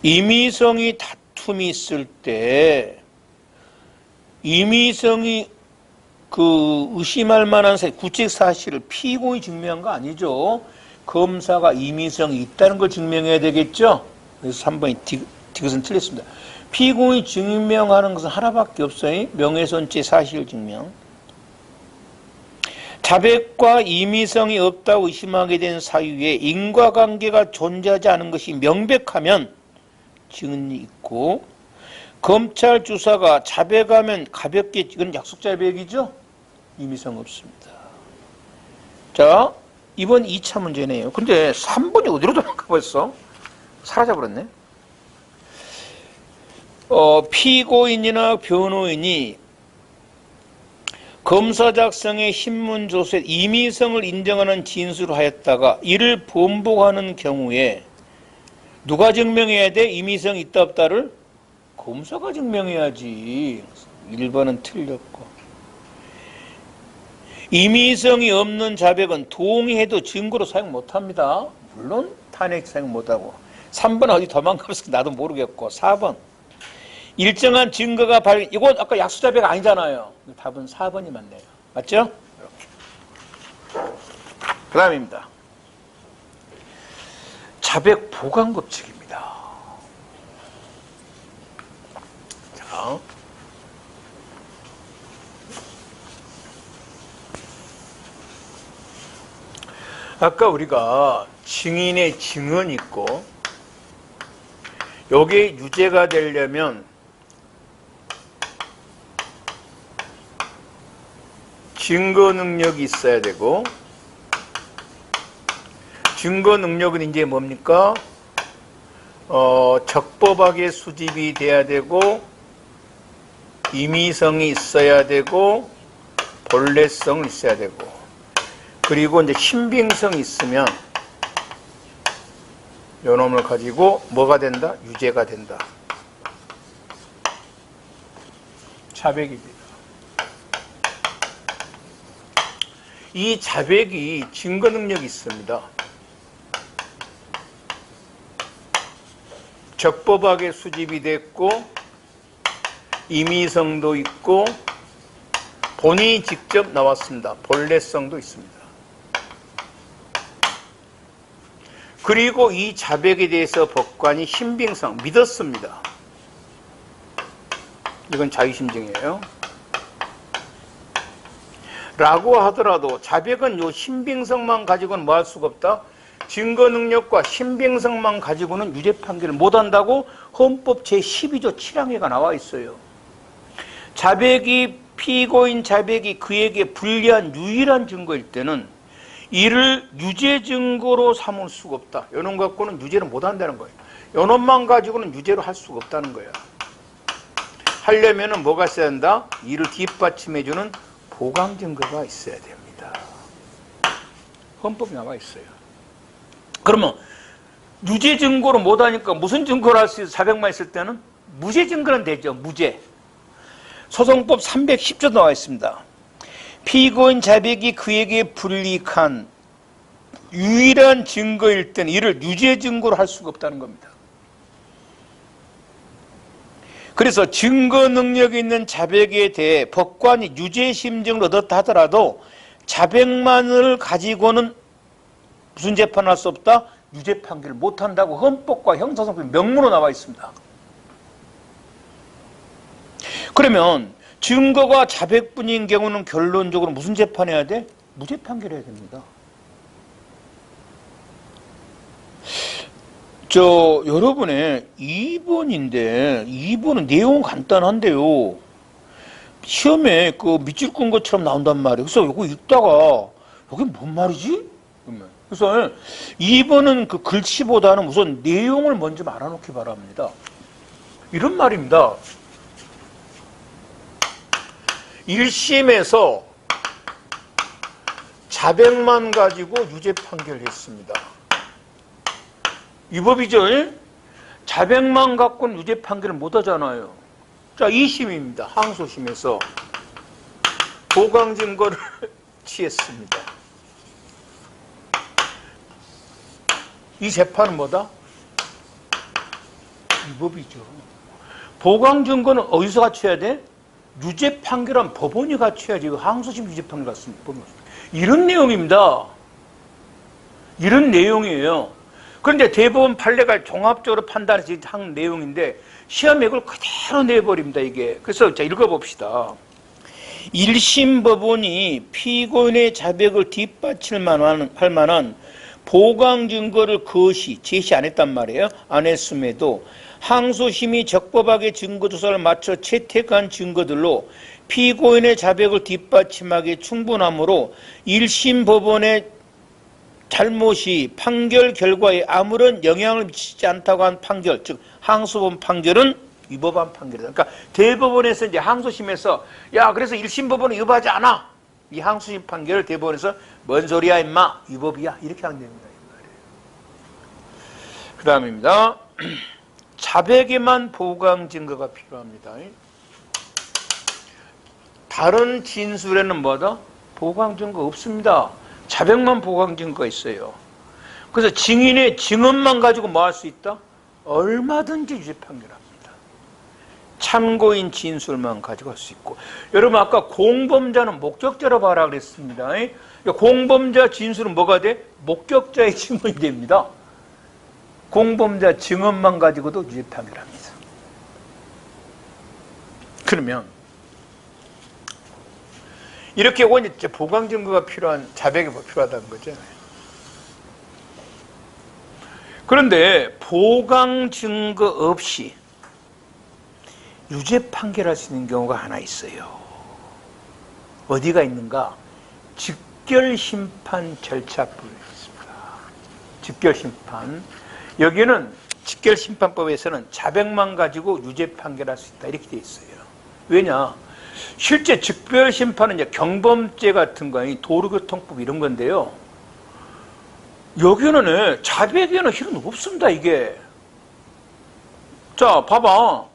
임의성이 다툼이 있을 때 임의성이 의심할 만한 구체적 사실을 피고인이 증명한 거 아니죠. 검사가 임의성이 있다는 걸 증명해야 되겠죠. 그래서 3번이 디귿은 틀렸습니다. 피고인이 증명하는 것은 하나밖에 없어요. 명예훼손죄 사실 증명. 자백과 임의성이 없다고 의심하게 된 사유에 인과관계가 존재하지 않은 것이 명백하면 증언이 있고, 검찰 주사가 자백하면 가볍게, 이건 약속 자백이죠? 임의성 없습니다. 자, 이번 2차 문제네요. 근데 3번이 어디로 도망가 벌써? 사라져버렸네. 피고인이나 변호인이 검사 작성의 신문조서에 임의성을 인정하는 진술을 하였다가 이를 번복하는 경우에 누가 증명해야 돼? 임의성이 있다 없다를? 검사가 증명해야지. 1번은 틀렸고. 임의성이 없는 자백은 동의해도 증거로 사용 못합니다. 물론 탄핵 사용 못하고. 3번 어디 도망가서 나도 모르겠고. 4번. 일정한 증거가 발견. 이건 아까 약수자백 아니잖아요. 답은 4번이 맞네요. 맞죠? 이렇게. 그 다음입니다. 자백 보강 법칙입니다. 자. 아까 우리가 증인의 증언이 있고, 여기에 유죄가 되려면 증거 능력이 있어야 되고, 증거 능력은 이제 뭡니까? 적법하게 수집이 돼야 되고, 임의성이 있어야 되고, 본래성이 있어야 되고, 그리고 이제 신빙성이 있으면 요 놈을 가지고 뭐가 된다? 유죄가 된다. 자백입니다. 이 자백이 증거 능력이 있습니다. 적법하게 수집이 됐고, 임의성도 있고, 본인이 직접 나왔습니다. 본래성도 있습니다. 그리고 이 자백에 대해서 법관이 신빙성, 믿었습니다. 이건 자유심증이에요. 라고 하더라도 자백은 요 신빙성만 가지고는 뭐 할 수가 없다? 증거 능력과 신빙성만 가지고는 유죄 판결을 못한다고 헌법 제12조 7항에가 나와 있어요. 자백이 피고인 자백이 그에게 불리한 유일한 증거일 때는 이를 유죄 증거로 삼을 수가 없다. 이런 것 갖고는 유죄를 못 한다는 거예요. 이놈만 가지고는 유죄로 할 수가 없다는 거야. 하려면은 뭐가 있어야 한다? 이를 뒷받침해주는 보강 증거가 있어야 됩니다. 헌법에 나와 있어요. 그러면 유죄 증거로 못 하니까 무슨 증거로 할 수 있어? 자백만 있을 때는 무죄 증거는 되죠. 무죄. 소송법 310조 나와 있습니다. 피고인 자백이 그에게 불리한 유일한 증거일 때는 이를 유죄 증거로 할 수가 없다는 겁니다. 그래서 증거 능력이 있는 자백에 대해 법관이 유죄 심정을 얻었다 하더라도 자백만을 가지고는 무슨 재판을 할 수 없다? 유죄 판결을 못한다고 헌법과 형사소송법 명문으로 나와 있습니다. 그러면 증거가 자백뿐인 경우는 결론적으로 무슨 재판해야 돼? 무죄 판결해야 됩니다. 여러분의 2번인데 2번은 내용은 간단한데요. 시험에 그 밑줄 끈 것처럼 나온단 말이에요. 그래서 이거 읽다가 이게 뭔 말이지? 그래서 2번은 그 글씨보다는 우선 내용을 먼저 알아놓기 바랍니다. 이런 말입니다. 1심에서 자백만 가지고 유죄 판결했습니다. 위법이죠? 자백만 갖고는 유죄 판결을 못 하잖아요. 자, 2심입니다. 항소심에서 보강 증거를 취했습니다. 이 재판은 뭐다? 위법이죠. 보강 증거는 어디서 갖춰야 돼? 유죄 판결한 법원이 갖춰야지. 항소심 유죄 판결 같습니다. 이런 내용입니다. 이런 내용이에요. 그런데 대법원 판례가 종합적으로 판단해서 한 내용인데 시험에 이걸 그대로 내버립니다. 이게. 그래서 자, 읽어봅시다. 1심 법원이 피고인의 자백을 뒷받칠 할 만한 보강 증거를 거시 제시 안 했단 말이에요. 안 했음에도 항소심이 적법하게 증거조사를 마쳐 채택한 증거들로 피고인의 자백을 뒷받침하기 충분하므로 1심 법원의 잘못이 판결 결과에 아무런 영향을 미치지 않다고 한 판결, 즉 항소본 판결은 위법한 판결이다. 그러니까 대법원에서 이제 항소심에서 야, 그래서 1심 법원은 위법하지 않아. 이 항소심 판결을 대법원에서 뭔 소리야 임마, 위법이야, 이렇게 한 내용이다. 그 다음입니다. 자백에만 보강 증거가 필요합니다. 다른 진술에는 뭐다? 보강 증거 없습니다. 자백만 보강 증거가 있어요. 그래서 증인의 증언만 가지고 뭐 할 수 있다? 얼마든지 유죄 판결합니다. 참고인 진술만 가지고 할 수 있고. 여러분 아까 공범자는 목격자로 봐라 그랬습니다. 공범자 진술은 뭐가 돼? 목격자의 증언이 됩니다. 공범자 증언만 가지고도 유죄 판결합니다. 그러면 이렇게 오니 보강 증거가 필요한 자백이 필요하다는 거죠. 그런데 보강 증거 없이 유죄 판결할 수 있는 경우가 하나 있어요. 어디가 있는가? 직결심판 절차법에 있습니다. 직결심판. 여기는 직결심판법에서는 자백만 가지고 유죄 판결할 수 있다 이렇게 돼 있어요. 왜냐? 실제 직결심판은 이제 경범죄 같은 거, 도로교통법 이런 건데요. 여기는 자백에는 실은 없습니다, 이게. 자, 봐봐.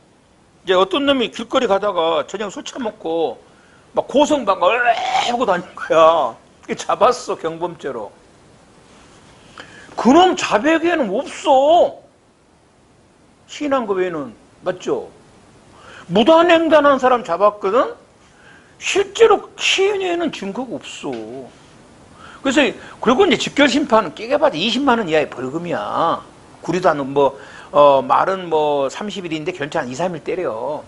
이제 어떤 놈이 길거리 가다가 저녁 술 처먹고 막 고성방가 하고 다닌 거야. 잡았어, 경범죄로. 그놈 자백에는 없어. 시인한 거 외에는. 맞죠? 무단횡단한 사람 잡았거든? 실제로 시인에는 증거가 없어. 그래서, 그리고 이제 직결심판은 끼게 봐도 20만 원 이하의 벌금이야. 구리도 안, 말은 30일인데 결정 한 2, 3일 때려.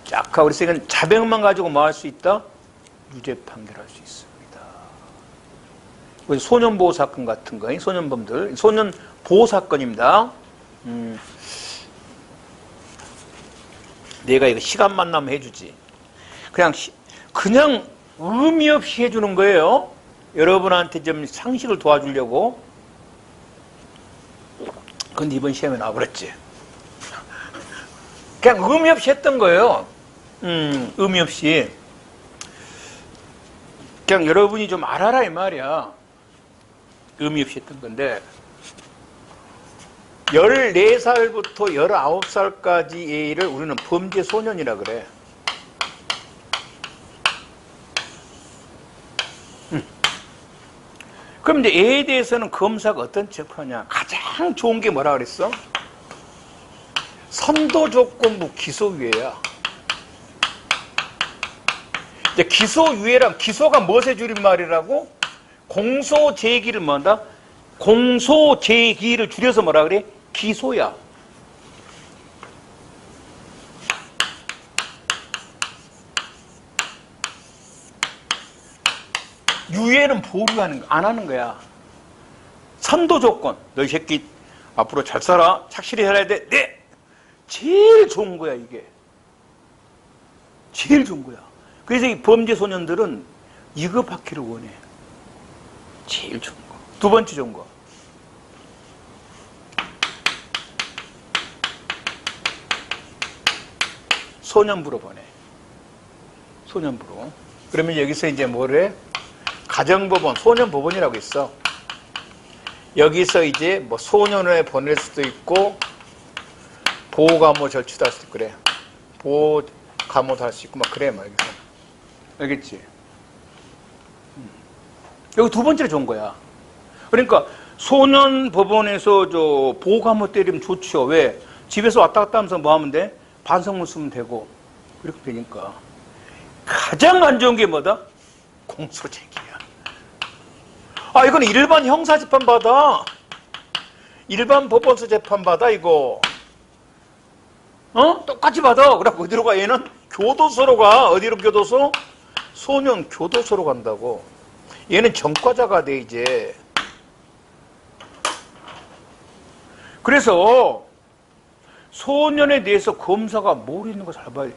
쫙 하고. 그래서 이건 자백만 가지고 뭐 할 수 있다? 유죄 판결할 수 있습니다. 소년보호 사건 같은 거, 소년범들, 소년보호 사건입니다. 내가 이거 시간만 나면 해주지. 그냥 그냥 의미 없이 해주는 거예요. 여러분한테 좀 상식을 도와주려고. 근데 이번 시험에 나와버렸지. 그냥 의미 없이 했던 거예요. 의미 없이. 그냥 여러분이 좀 알아라 이 말이야. 의미 없이 했던 건데 14살부터 19살까지 애를 우리는 범죄 소년이라 그래. 그럼 이제 애에 대해서는 검사가 어떤 체크하냐? 가장 좋은 게 뭐라 그랬어? 선도조건부 기소유예야. 이제 기소유예란 기소가 무엇의 줄임말이라고? 공소제기를 뭐한다? 공소제기를 줄여서 뭐라 그래? 기소야. 유예는 보류하는 거, 안 하는 거야. 선도조건. 너 이 새끼 앞으로 잘 살아. 착실히 살아야 돼. 네. 제일 좋은 거야 이게. 제일 좋은 거야. 그래서 이 범죄 소년들은 이거 받기를 원해. 제일 좋은 거. 두 번째 좋은 거. 소년부로 보내. 소년부로. 그러면 여기서 이제 뭐래? 가정법원, 소년법원이라고 있어. 여기서 이제 뭐 소년원에 보낼 수도 있고 보호감호 절취도 할 수도 있고 그래. 보호감호도 할 수 있고 막 그래 말이야. 알겠지? 여기 두 번째로 좋은 거야. 그러니까 소년법원에서 저 보호감호 때리면 좋죠. 왜? 집에서 왔다 갔다 하면서 뭐 하면 돼? 반성문 쓰면 되고 그렇게 되니까. 가장 안 좋은 게 뭐다? 공소제기야. 아, 이거는 일반 형사재판 받아. 일반 법원서 재판 받아, 이거. 똑같이 받아. 그래갖고 어디로 가? 얘는 교도소로 가. 어디로 교도소? 소년 교도소로 간다고. 얘는 전과자가 돼, 이제. 그래서 소년에 대해서 검사가 뭘 있는 거 잘 봐야 돼.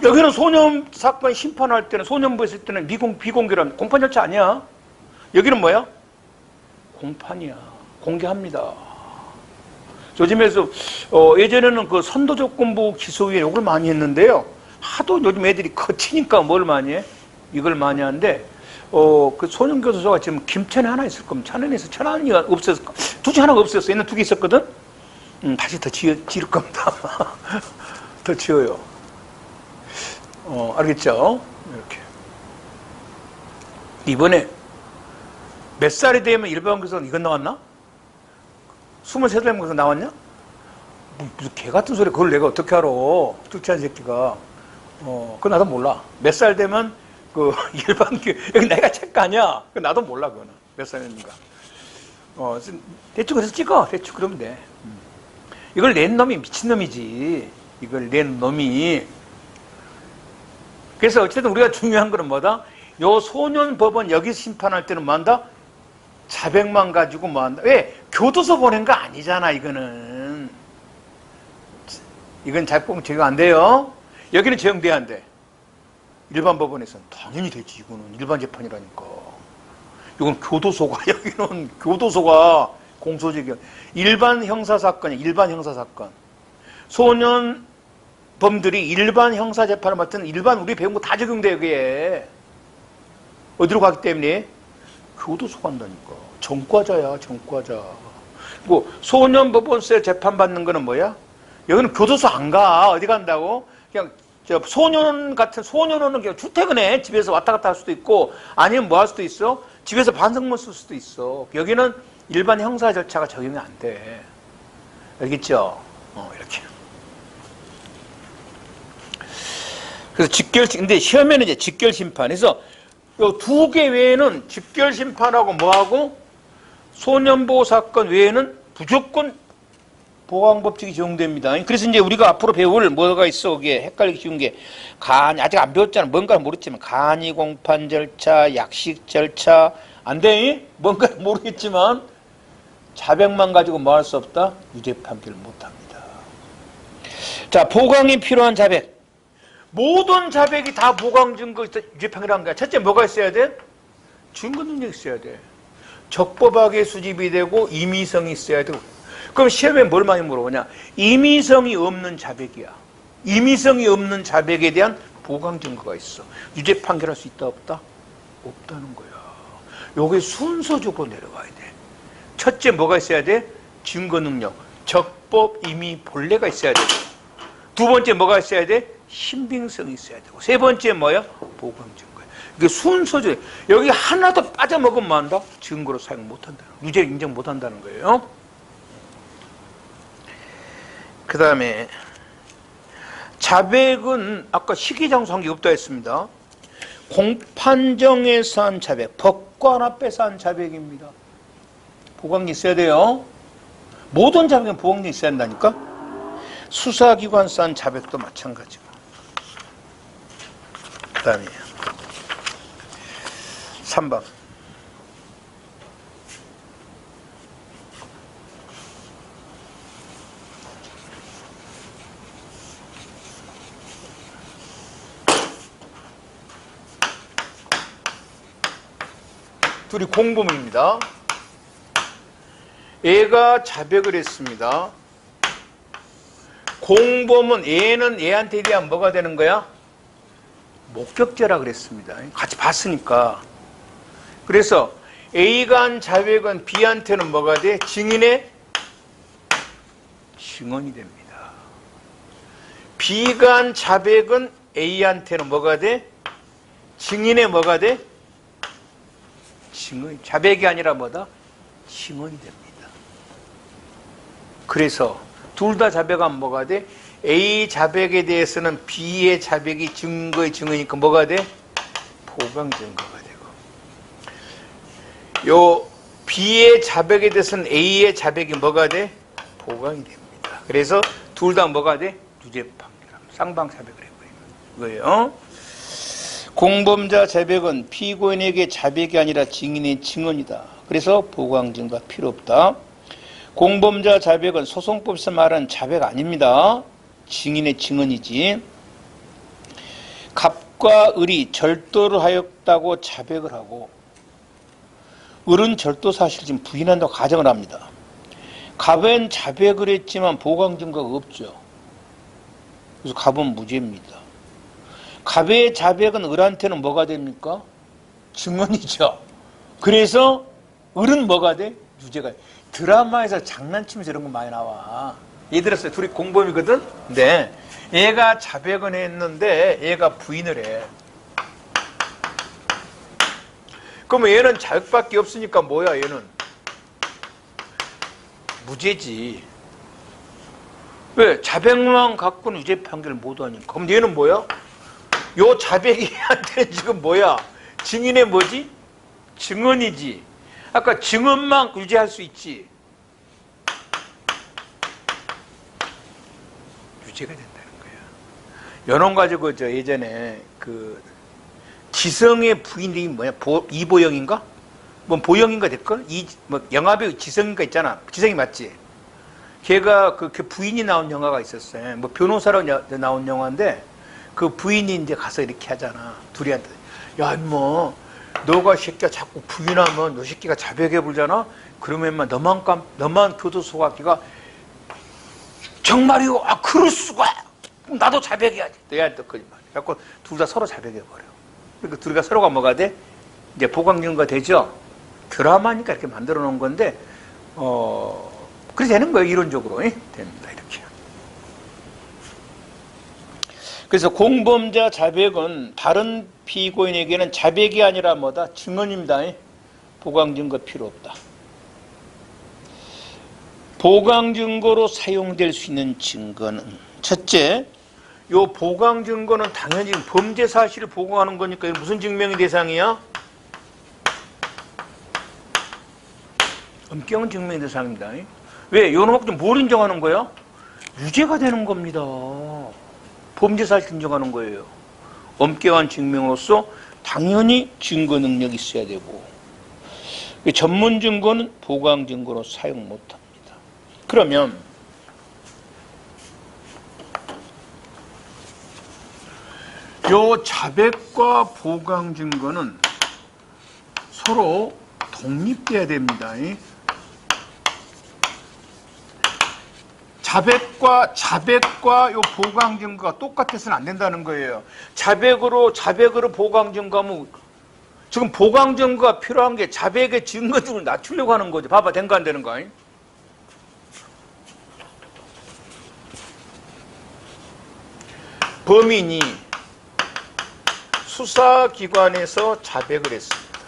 여기는 소년 사건 심판할 때는, 소년부 했을 때는 비공개란 공판 절차 아니야. 여기는 뭐야? 공판이야. 공개합니다. 요즘에서 예전에는 그 선도조건부 기소위에 이걸 많이 했는데요. 하도 요즘 애들이 거치니까 뭘 많이 해? 이걸 많이 하는데 그 소년교도소가 지금 김천에 하나 있을 겁니다. 천안에서 천안이 없었을 거. 두 개 하나가 없었어. 옛날 두 개 있었거든. 다시 더 지을 겁니다. 더 지어요. 알겠죠? 이렇게. 이번에 몇 살이 되면 일반 교도소는 이건 나왔나? 23살 거기서 나왔냐? 무슨 개 같은 소리 그걸 내가 어떻게 알아? 뚫치한 새끼가. 그거 나도 몰라. 몇 살 되면 그 일반 여기 내가 체크 아니야. 그 나도 몰라 그거는. 몇 살인가. 대충 그래서 찍어. 대충 그러면 돼. 이걸 낸 놈이 미친놈이지. 이걸 낸 놈이. 그래서 어쨌든 우리가 중요한 거는 뭐다? 요 소년법원 여기 심판할 때는 뭐한다? 자백만 가지고 뭐한다? 왜? 교도소 보낸 거 아니잖아, 이거는. 이건 자백봉 제거 안 돼요. 여기는 제형돼야 안 돼. 일반 법원에서는 당연히 되지, 이거는. 일반 재판이라니까. 이건 교도소가, 여기는 교도소가 공소제기. 일반 형사사건이야, 일반 형사사건. 소년범들이 일반 형사재판을 맡은 일반 우리 배운 거 다 적용돼, 여기에. 어디로 가기 때문에? 교도소 간다니까. 전과자야, 전과자. 뭐 소년법원세 재판받는 거는 뭐야? 여기는 교도소 안 가. 어디 간다고? 그냥 저 소년 같은 소년원은 그냥 출퇴근해. 집에서 왔다 갔다 할 수도 있고 아니면 뭐 할 수도 있어? 집에서 반성문 쓸 수도 있어. 여기는 일반 형사 절차가 적용이 안 돼. 알겠죠? 이렇게. 그래서 근데 시험에는 이제 직결심판. 그래서 요 두 개 외에는 직결심판하고 뭐하고 소년보호 사건 외에는 무조건 보강법칙이 적용됩니다. 그래서 이제 우리가 앞으로 배울 뭐가 있어, 이게 헷갈리기 쉬운 게 아직 안 배웠잖아. 뭔가는 모르겠지만 간이 공판 절차, 약식 절차 안 돼? 뭔가는 모르겠지만 자백만 가지고 뭐 할 수 없다? 유죄 판결을 못 합니다. 자, 보강이 필요한 자백. 모든 자백이 다 보강 증거 유죄판결한 거야. 첫째 뭐가 있어야 돼? 증거 능력이 있어야 돼. 적법하게 수집이 되고 임의성이 있어야 되고. 그럼 시험에 뭘 많이 물어보냐? 임의성이 없는 자백이야. 임의성이 없는 자백에 대한 보강 증거가 있어. 유죄 판결할 수 있다 없다? 없다는 거야. 요게 순서적으로 내려가야 돼. 첫째 뭐가 있어야 돼? 증거 능력. 적법, 임의, 본래가 있어야 되고. 두 번째 뭐가 있어야 돼? 신빙성이 있어야 되고. 세 번째 뭐야? 보강 증거야. 이게 순서죠. 여기 하나도 빠져먹으면 뭐 한다? 증거로 사용 못한다. 유죄 인정 못한다는 거예요. 그 다음에 자백은 아까 시기장소 한 게 없다 했습니다. 공판정에서 한 자백, 법관 앞에서 한 자백입니다. 보강이 있어야 돼요. 모든 자백은 보강이 있어야 한다니까. 수사기관에서 한 자백도 마찬가지고. 그 다음에 3번. 둘이 공범입니다. 애가 자백을 했습니다. 공범은 애는 애한테 대한 뭐가 되는 거야? 목격자라 그랬습니다. 같이 봤으니까. 그래서 A가 한 자백은 B한테는 뭐가 돼? 증인의 증언이 됩니다. B가 한 자백은 A한테는 뭐가 돼? 증인의 뭐가 돼? 증언. 자백이 아니라 뭐다? 증언이 됩니다. 그래서 둘 다 자백하면 뭐가 돼? A 자백에 대해서는 B의 자백이 증거의 증언이니까 뭐가 돼? 보강 증거가 되고, 요 B의 자백에 대해서는 A의 자백이 뭐가 돼? 보강이 됩니다. 그래서 둘 다 뭐가 돼? 유죄 판결합니다. 쌍방 자백을 해버리는 거예요. 공범자 자백은 피고인에게 자백이 아니라 증인의 증언이다. 그래서 보강 증거가 필요 없다. 공범자 자백은 소송법에서 말하는 자백 아닙니다. 증인의 증언이지. 갑과 을이 절도를 하였다고 자백을 하고 을은 절도 사실을 지금 부인한다고 가정을 합니다. 갑은 자백을 했지만 보강 증거가 없죠. 그래서 갑은 무죄입니다. 갑의 자백은 을한테는 뭐가 됩니까? 증언이죠. 그래서 을은 뭐가 돼? 유죄가. 드라마에서 장난치면서 이런 거 많이 나와. 예를 들었어요. 둘이 공범이거든? 근데 얘가 자백은 했는데 얘가 부인을 해. 그러면 얘는 자백밖에 없으니까 뭐야 얘는? 무죄지. 왜? 자백만 갖고는 유죄 판결을 못하니까. 그럼 얘는 뭐야? 요 자백이한테 지금 뭐야? 증인의 뭐지? 증언이지. 아까 증언만 유죄할 수 있지. 유죄가 된다는 거야. 연원 가지고 저 예전에 그 지성의 부인이 뭐야? 이보영인가? 뭐 보영인가 될걸? 뭐 영화배우 지성인가 있잖아. 지성이 맞지? 걔가 그 부인이 나온 영화가 있었어요. 뭐 변호사로 나온 영화인데 그 부인이 이제 가서 이렇게 하잖아. 둘이한테. 야, 뭐, 너가 새끼가 자꾸 부인하면 너 새끼가 자백해 불잖아? 그러면 너만 교도소 가기가 정말이요? 아, 그럴 수가! 나도 자백해야지. 너야 또 거짓말. 그래갖고 둘 다 서로 자백해버려. 그러니까 둘이가 서로가 뭐가 돼? 이제 보강증거가 되죠? 드라마니까 이렇게 만들어 놓은 건데, 그렇게 되는 거예요, 이론적으로. 됩니다, 이렇게. 그래서 공범자 자백은 다른 피고인에게는 자백이 아니라 뭐다? 증언입니다. 보강증거 필요 없다. 보강증거로 사용될 수 있는 증거는 첫째, 요 보강증거는 당연히 범죄 사실을 보고하는 거니까 무슨 증명의 대상이야? 엄격한 증명의 대상입니다. 왜? 요 놈하고 뭘 인정하는 거야? 유죄가 되는 겁니다. 범죄 사실 인정하는 거예요. 엄격한 증명으로서 당연히 증거 능력이 있어야 되고, 전문 증거는 보강 증거로 사용 못합니다. 그러면 요 자백과 보강 증거는 서로 독립돼야 됩니다. 자백과 요 보강 증거가 똑같아서는 안 된다는 거예요. 자백으로 보강 증거하면 지금 보강 증거가 필요한 게 자백의 증거들을 낮추려고 하는 거죠. 봐봐, 된 거 안 되는 거 아니? 범인이 수사기관에서 자백을 했습니다.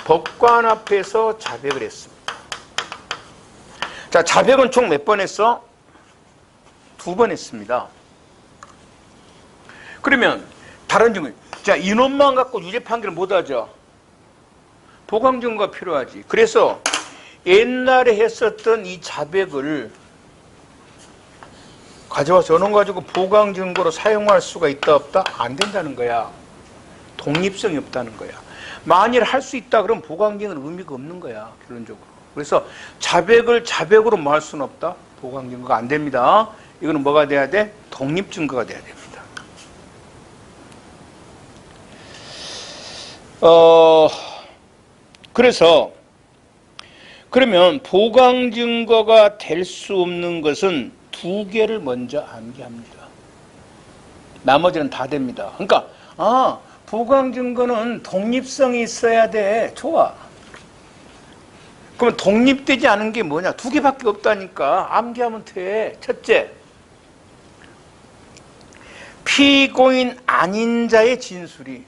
법관 앞에서 자백을 했습니다. 자, 자백은 총 몇 번 했어? 2번 했습니다. 그러면 다른 증거, 자, 인원만 갖고 유죄 판결을 못 하죠. 보강 증거가 필요하지. 그래서 옛날에 했었던 이 자백을 가져와서 저놈 가지고 보강 증거로 사용할 수가 있다 없다? 안 된다는 거야. 독립성이 없다는 거야. 만일 할 수 있다 그러면 보강 증거는 의미가 없는 거야, 결론적으로. 그래서 자백으로 뭐 할 수는 없다? 보강 증거가 안 됩니다. 이거는 뭐가 돼야 돼? 독립 증거가 돼야 됩니다. 그래서 그러면 보강 증거가 될 수 없는 것은 2개를 먼저 암기합니다. 나머지는 다 됩니다. 그러니까 보강 증거는 독립성이 있어야 돼. 좋아. 그럼 독립되지 않은 게 뭐냐? 2개밖에 없다니까. 암기하면 돼. 첫째, 피고인 아닌 자의 진술이,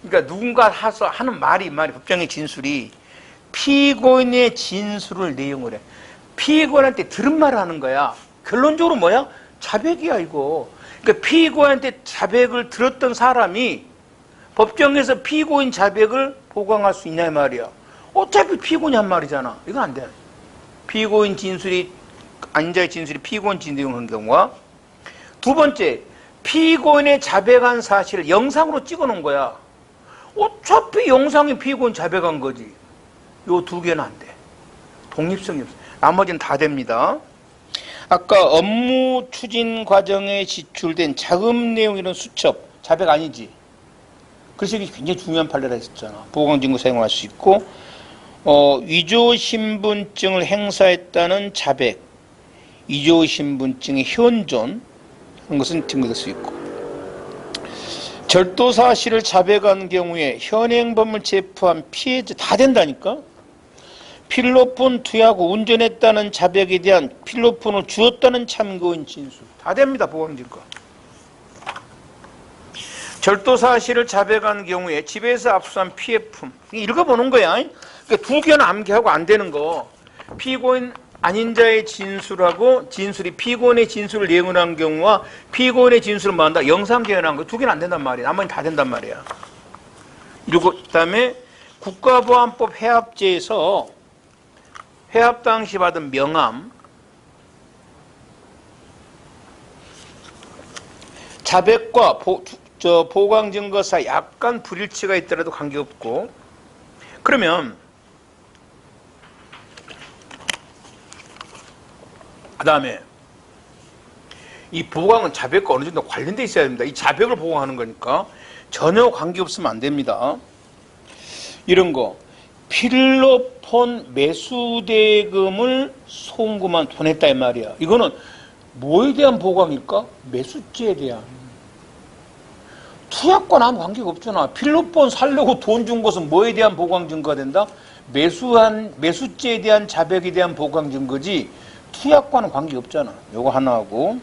그러니까 누군가 하는 말이 법정의 진술이 피고인의 진술을 내용을 해. 피고인한테 들은 말을 하는 거야. 결론적으로 뭐야? 자백이야, 이거. 그러니까 피고인한테 자백을 들었던 사람이 법정에서 피고인 자백을 보강할 수 있냐 이 말이야. 어차피 피고인이 한 말이잖아. 이건 안 돼. 피고인 진술이 아닌 자의 진술이 피고인 진술을 하는 경우와, 2번째, 피고인의 자백한 사실을 영상으로 찍어놓은 거야. 어차피 영상이 피고인 자백한 거지. 요 2개는 안 돼. 독립성이 없어. 나머지는 다 됩니다. 아까 업무 추진 과정에 지출된 자금 내용 이런 수첩, 자백 아니지? 그래서 이게 굉장히 중요한 판례라 했었잖아. 보강증거 사용할 수 있고, 위조신분증을 행사했다는 자백, 위조신분증의 현존, 그런 것은 증거될 수 있고, 절도 사실을 자백한 경우에 현행범을 체포한 피해자, 다 된다니까? 필로폰 투여하고 운전했다는 자백에 대한 필로폰을 주었다는 참고인 진술, 다 됩니다. 보강증거. 절도 사실을 자백한 경우에 집에서 압수한 피해품, 읽어보는 거야. 그러니까 2개는 암기하고 안 되는 거. 피고인 아닌 자의 진술하고 진술이 피고인의 진술을 예언한 경우와 피고인의 진술을 뭐한다? 영상 재현한 거 2개는 안 된단 말이야. 나머지는 다 된단 말이야. 그리고 그다음에 국가보안법 해합제에서 해합 당시 받은 명함, 자백과 보강 증거 사이 약간 불일치가 있더라도 관계없고, 그러면 그 다음에 이 보강은 자백과 어느 정도 관련돼 있어야 됩니다. 이 자백을 보강하는 거니까 전혀 관계없으면 안 됩니다. 이런 거, 필로폰 매수대금을 송금한 보냈다 이 말이야. 이거는 뭐에 대한 보강일까? 매수죄에 대한. 투약과는 아무 관계가 없잖아. 필로폰 살려고 돈 준 것은 뭐에 대한 보강 증거가 된다? 매수죄에 대한 자백에 대한 보강 증거지 투약과는 관계 없잖아. 요거 하나 하고,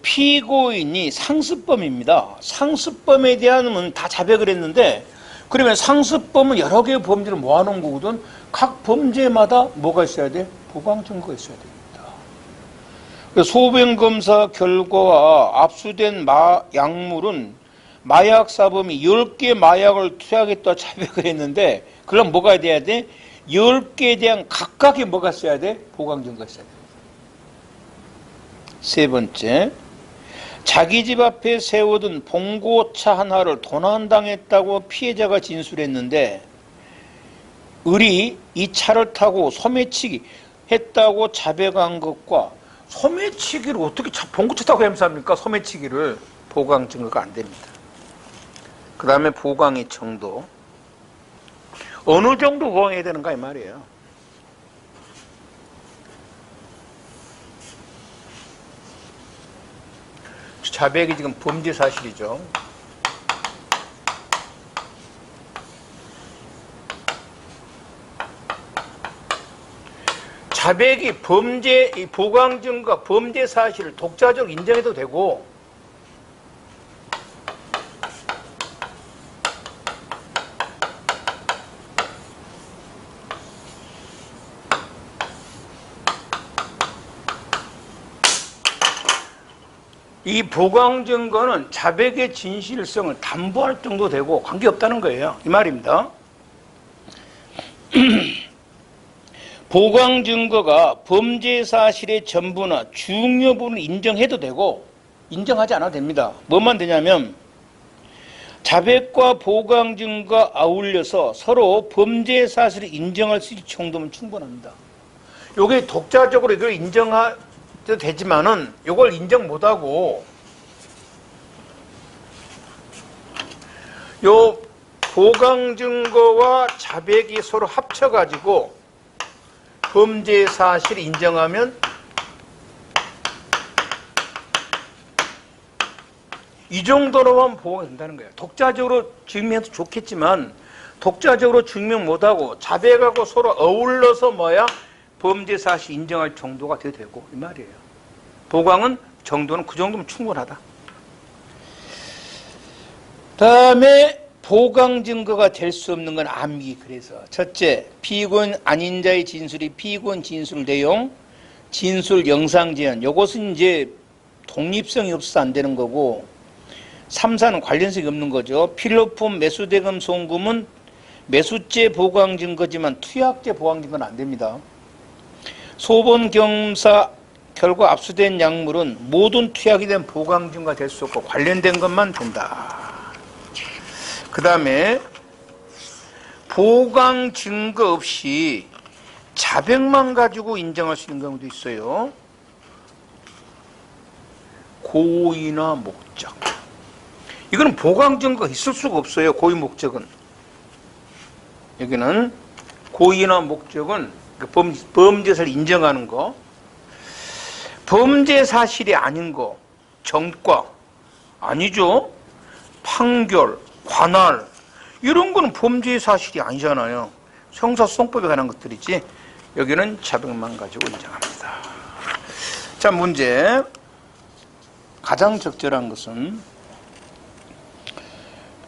피고인이 상습범입니다. 상습범에 대한 다 자백을 했는데, 그러면 상습범은 여러 개의 범죄를 모아놓은 거거든. 각 범죄마다 뭐가 있어야 돼? 보강 증거가 있어야 됩니다. 소변검사 결과와 압수된 약물은 마약 사범이 10개 마약을 투약했다 자백을 했는데, 그럼 뭐가 돼야 돼? 10개에 대한 각각의 뭐가 있어야 돼? 보강 증거가 있어야 돼. 3번째, 자기 집 앞에 세워둔 봉고차 하나를 도난당했다고 피해자가 진술했는데 을이 이 차를 타고 소매치기 했다고 자백한 것과 소매치기를 어떻게 봉구차 타고 햄사합니까? 소매치기를. 보강 증거가 안 됩니다. 그 다음에 보강의 정도. 어느 정도 보강해야 되는가 이 말이에요. 자백이 지금 범죄 사실이죠. 자백이 범죄, 보강 증거, 범죄 사실을 독자적으로 인정해도 되고, 이 보강 증거는 자백의 진실성을 담보할 정도 되고 관계없다는 거예요. 이 말입니다. 보강 증거가 범죄 사실의 전부나 중요 부분을 인정해도 되고 인정하지 않아도 됩니다. 뭐만 되냐면 자백과 보강 증거가 아울려서 서로 범죄 사실을 인정할 수 있을 정도면 충분합니다. 요게 독자적으로 이걸 인정해도 되지만은 이걸 인정 못하고 요 보강 증거와 자백이 서로 합쳐가지고 범죄 사실을 인정하면 이 정도로만 보호가 된다는 거예요. 독자적으로 증명해도 좋겠지만 독자적으로 증명 못하고 자백하고 서로 어울러서 범죄 사실 인정할 정도가 돼도 되고 이 말이에요. 보강은 정도는 그 정도면 충분하다. 다음에 보강 증거가 될 수 없는 건 암기. 그래서 첫째, 피고인 아닌 자의 진술이 피고인 진술 내용, 진술 영상 재현. 요것은 이제 독립성이 없어서 안 되는 거고 3, 4는 관련성이 없는 거죠. 필로폰 매수대금 송금은 매수죄 보강 증거지만 투약죄 보강 증거는 안 됩니다. 소본 검사 결과 압수된 약물은 모든 투약이 된 보강 증거가 될 수 없고 관련된 것만 된다. 그 다음에 보강 증거 없이 자백만 가지고 인정할 수 있는 경우도 있어요. 고의나 목적. 이거는 보강 증거가 있을 수가 없어요. 고의 목적은. 여기는 고의나 목적은 범죄 사실을 인정하는 거, 범죄 사실이 아닌 거, 전과 아니죠. 판결, 관할 이런 거는 범죄 사실이 아니잖아요. 형사소송법에 관한 것들이지. 여기는 자백만 가지고 인정합니다. 자, 문제. 가장 적절한 것은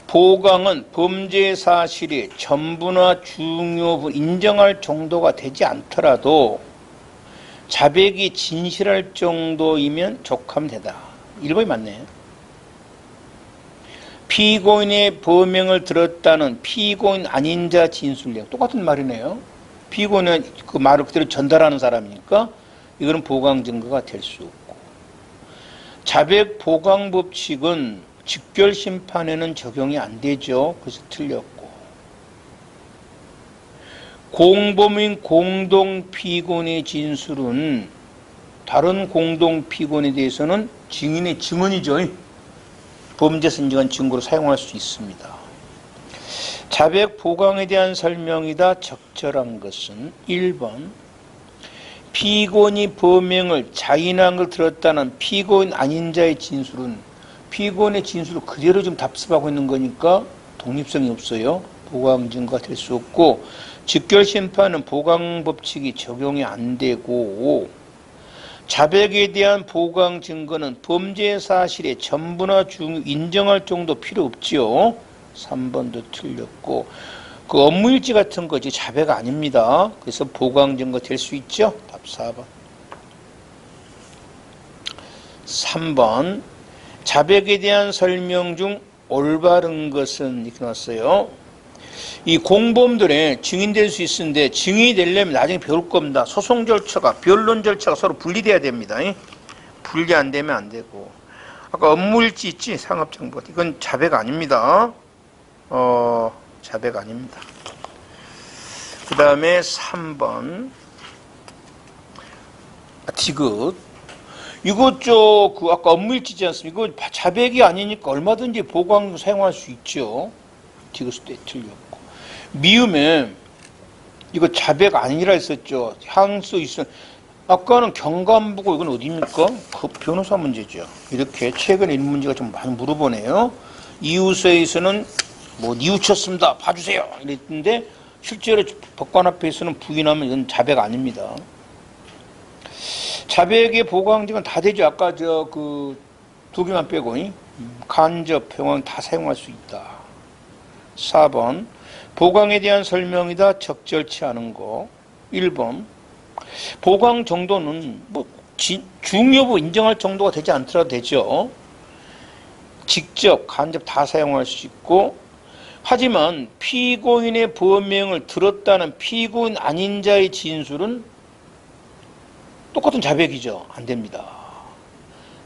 보강은 범죄 사실이 전부나 중요 부분 인정할 정도가 되지 않더라도 자백이 진실할 정도이면 족하면 되다. 1번이 맞네. 피고인의 범행을 들었다는 피고인 아닌 자 진술 내용. 똑같은 말이네요. 피고인은 그 말을 그대로 전달하는 사람이니까 이거는 보강 증거가 될 수 없고. 자백 보강 법칙은 직결 심판에는 적용이 안 되죠. 그래서 틀렸고. 공범인 공동 피고인의 진술은 다른 공동 피고인에 대해서는 증인의 증언이죠. 범죄에서 인정한 증거로 사용할 수 있습니다. 자백 보강에 대한 설명이다. 적절한 것은 1번. 피고인이 범행을 자인한 걸 들었다는 피고인 아닌 자의 진술은 피고인의 진술을 그대로 지금 답습하고 있는 거니까 독립성이 없어요. 보강 증거가 될 수 없고 직결 심판은 보강 법칙이 적용이 안 되고 자백에 대한 보강 증거는 범죄 사실의 전부나 중요 인정할 정도 필요 없지요. 3번도 틀렸고 그 업무일지 같은 거지 자백 아닙니다. 그래서 보강 증거 될 수 있죠. 답 4번. 3번 자백에 대한 설명 중 올바른 것은 이렇게 나왔어요. 이 공범들의 증인될 수 있는데 증인이 되려면 나중에 배울 겁니다. 소송 절차가 변론 절차가 서로 분리돼야 됩니다. 분리 안 되면 안 되고 아까 업무일지 있지 상업정보 이건 자백 아닙니다. 자백 아닙니다. 그 다음에 3번 디귿. 이것 그 아까 업무일치지 않습니까? 이거 자백이 아니니까 얼마든지 보강 사용할 수 있죠. 디귿 때 틀렸고. 미음에 이거 자백 아니라 했었죠. 향수 있어. 아까는 경감부고 이건 어디입니까? 그 변호사 문제죠. 이렇게 최근 1문제가 좀 많이 물어보네요. 이웃에서는 뭐 뉘우쳤습니다. 봐주세요. 이랬는데 실제로 법관 앞에서는 부인하면 이건 자백 아닙니다. 자백의 보강증은 다 되죠. 아까 그 두 개만 빼고 간접, 평행 다 사용할 수 있다. 4번 보강에 대한 설명이다. 적절치 않은 거. 1번 보강 정도는 뭐 중요부 인정할 정도가 되지 않더라도 되죠. 직접, 간접 다 사용할 수 있고, 하지만 피고인의 범행을 들었다는 피고인 아닌 자의 진술은 똑같은 자백이죠. 안 됩니다.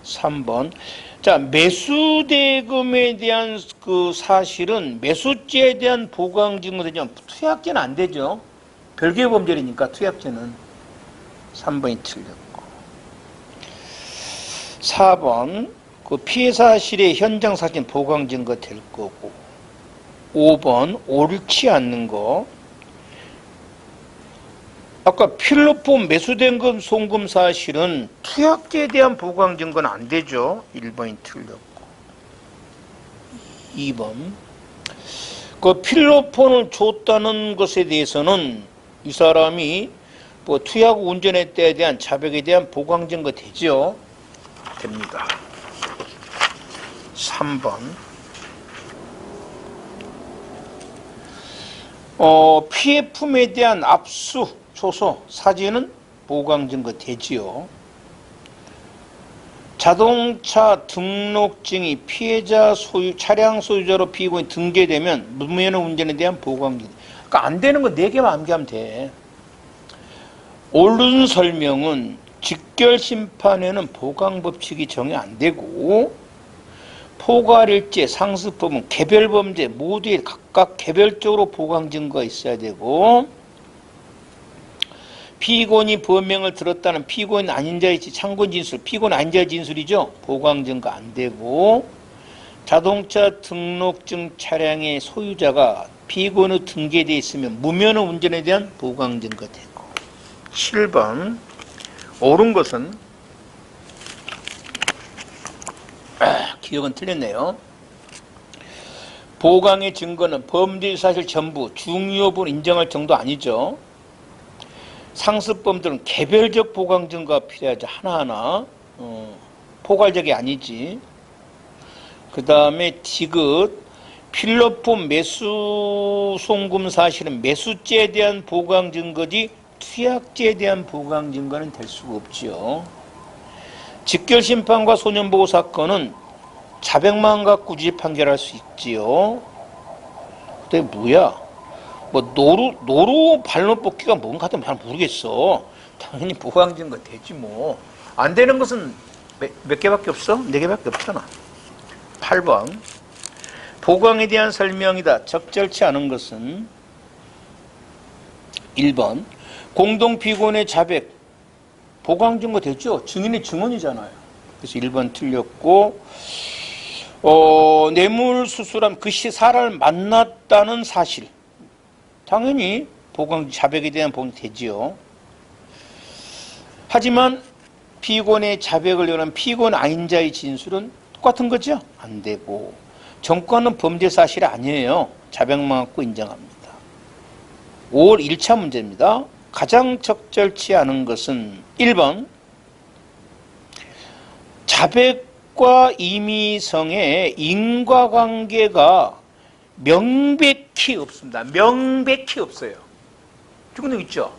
3번. 자, 매수대금에 대한 그 사실은 매수죄에 대한 보강 증거가 되죠. 투약죄는 안 되죠. 별개의 범죄니까 투약죄는 3번이 틀렸고. 4번. 그 피해 사실의 현장 사진 보강 증거 될 거고. 5번. 옳지 않는 거. 아까 필로폰 매수된 금 송금 사실은 투약죄에 대한 보강 증거는 안 되죠. 1번이 틀렸고. 2번. 그 필로폰을 줬다는 것에 대해서는 이 사람이 뭐 투약 운전의 때에 대한 자백에 대한 보강 증거 되죠. 됩니다. 3번. 피해품에 대한 압수 초소, 사진은 보강 증거 되지요. 자동차 등록증이 피해자 소유, 차량 소유자로 피고인 등재되면 무면허 운전에 대한 보강 증거. 그러니까 안 되는 거 4개만 암기하면 돼. 옳은 설명은 직결 심판에는 보강 법칙이 정해 안 되고, 포괄일죄, 상습범은 개별 범죄 모두에 각각 개별적으로 보강 증거가 있어야 되고, 피고인이 범행을 들었다는 피고인 아닌 자의 참고인 진술, 피고인 아닌 자의 진술이죠. 보강 증거 안 되고, 자동차 등록증 차량의 소유자가 피고인으로 등재되어 있으면 무면허 운전에 대한 보강 증거 되고. 7번. 옳은 것은 기억은 틀렸네요. 보강의 증거는 범죄 사실 전부 중요분 인정할 정도 아니죠. 상습범들은 개별적 보강 증거가 필요하죠. 하나하나. 포괄적이 아니지. 그 다음에 디귿. 필로폰 매수 송금 사실은 매수죄에 대한 보강 증거지 투약죄에 대한 보강 증거는 될 수가 없지요. 직결심판과 소년보호 사건은 자백만 갖고 유죄 판결할 수 있지요. 그때 뭐야? 뭐 노루 발로 뽑기가 뭔가 하든 잘 모르겠어. 당연히 보강 증거 되지 뭐. 안 되는 것은 몇 개밖에 없어? 4개밖에 없잖아. 8번. 보강에 대한 설명이다. 적절치 않은 것은 1번. 공동피고인의 자백 보강 증거 되죠? 증인의 증언이잖아요. 그래서 1번 틀렸고, 뇌물수수란 그 시 사람을 만났다는 사실. 당연히 보강 자백에 대한 보강이 되지요. 하지만 피고인의 자백을 요한 피고인 아닌 자의 진술은 똑같은 거죠? 안 되고. 정권은 범죄 사실이 아니에요. 자백만 갖고 인정합니다. 5월 1차 문제입니다. 가장 적절치 않은 것은 1번. 자백과 임의성의 인과관계가 명백히 없습니다. 명백히 없어요. 지금 있죠?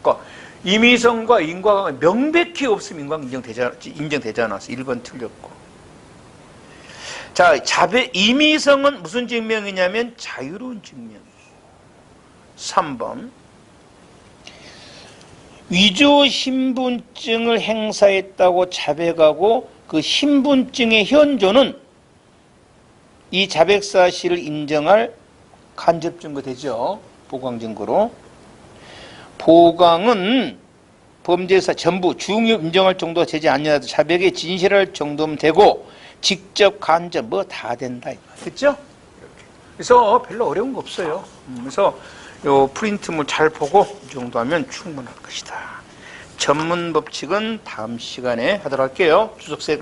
그러니까 임의성과 인과관계 명백히 없으면 인정되지 않았어. 1번 틀렸고. 자, 임의성은 무슨 증명이냐면 자유로운 증명이에요. 3번. 위조 신분증을 행사했다고 자백하고 그 신분증의 현조는 이 자백 사실을 인정할 간접 증거 되죠. 보강 증거로. 보강은 범죄사 전부 중요 인정할 정도가 되지 않냐도 자백에 진실할 정도면 되고 직접 간접 뭐 다 된다. 됐죠? 그래서 별로 어려운 거 없어요. 그래서 요 프린트물 잘 보고 이 정도 하면 충분할 것이다. 전문 법칙은 다음 시간에 하도록 할게요. 주석세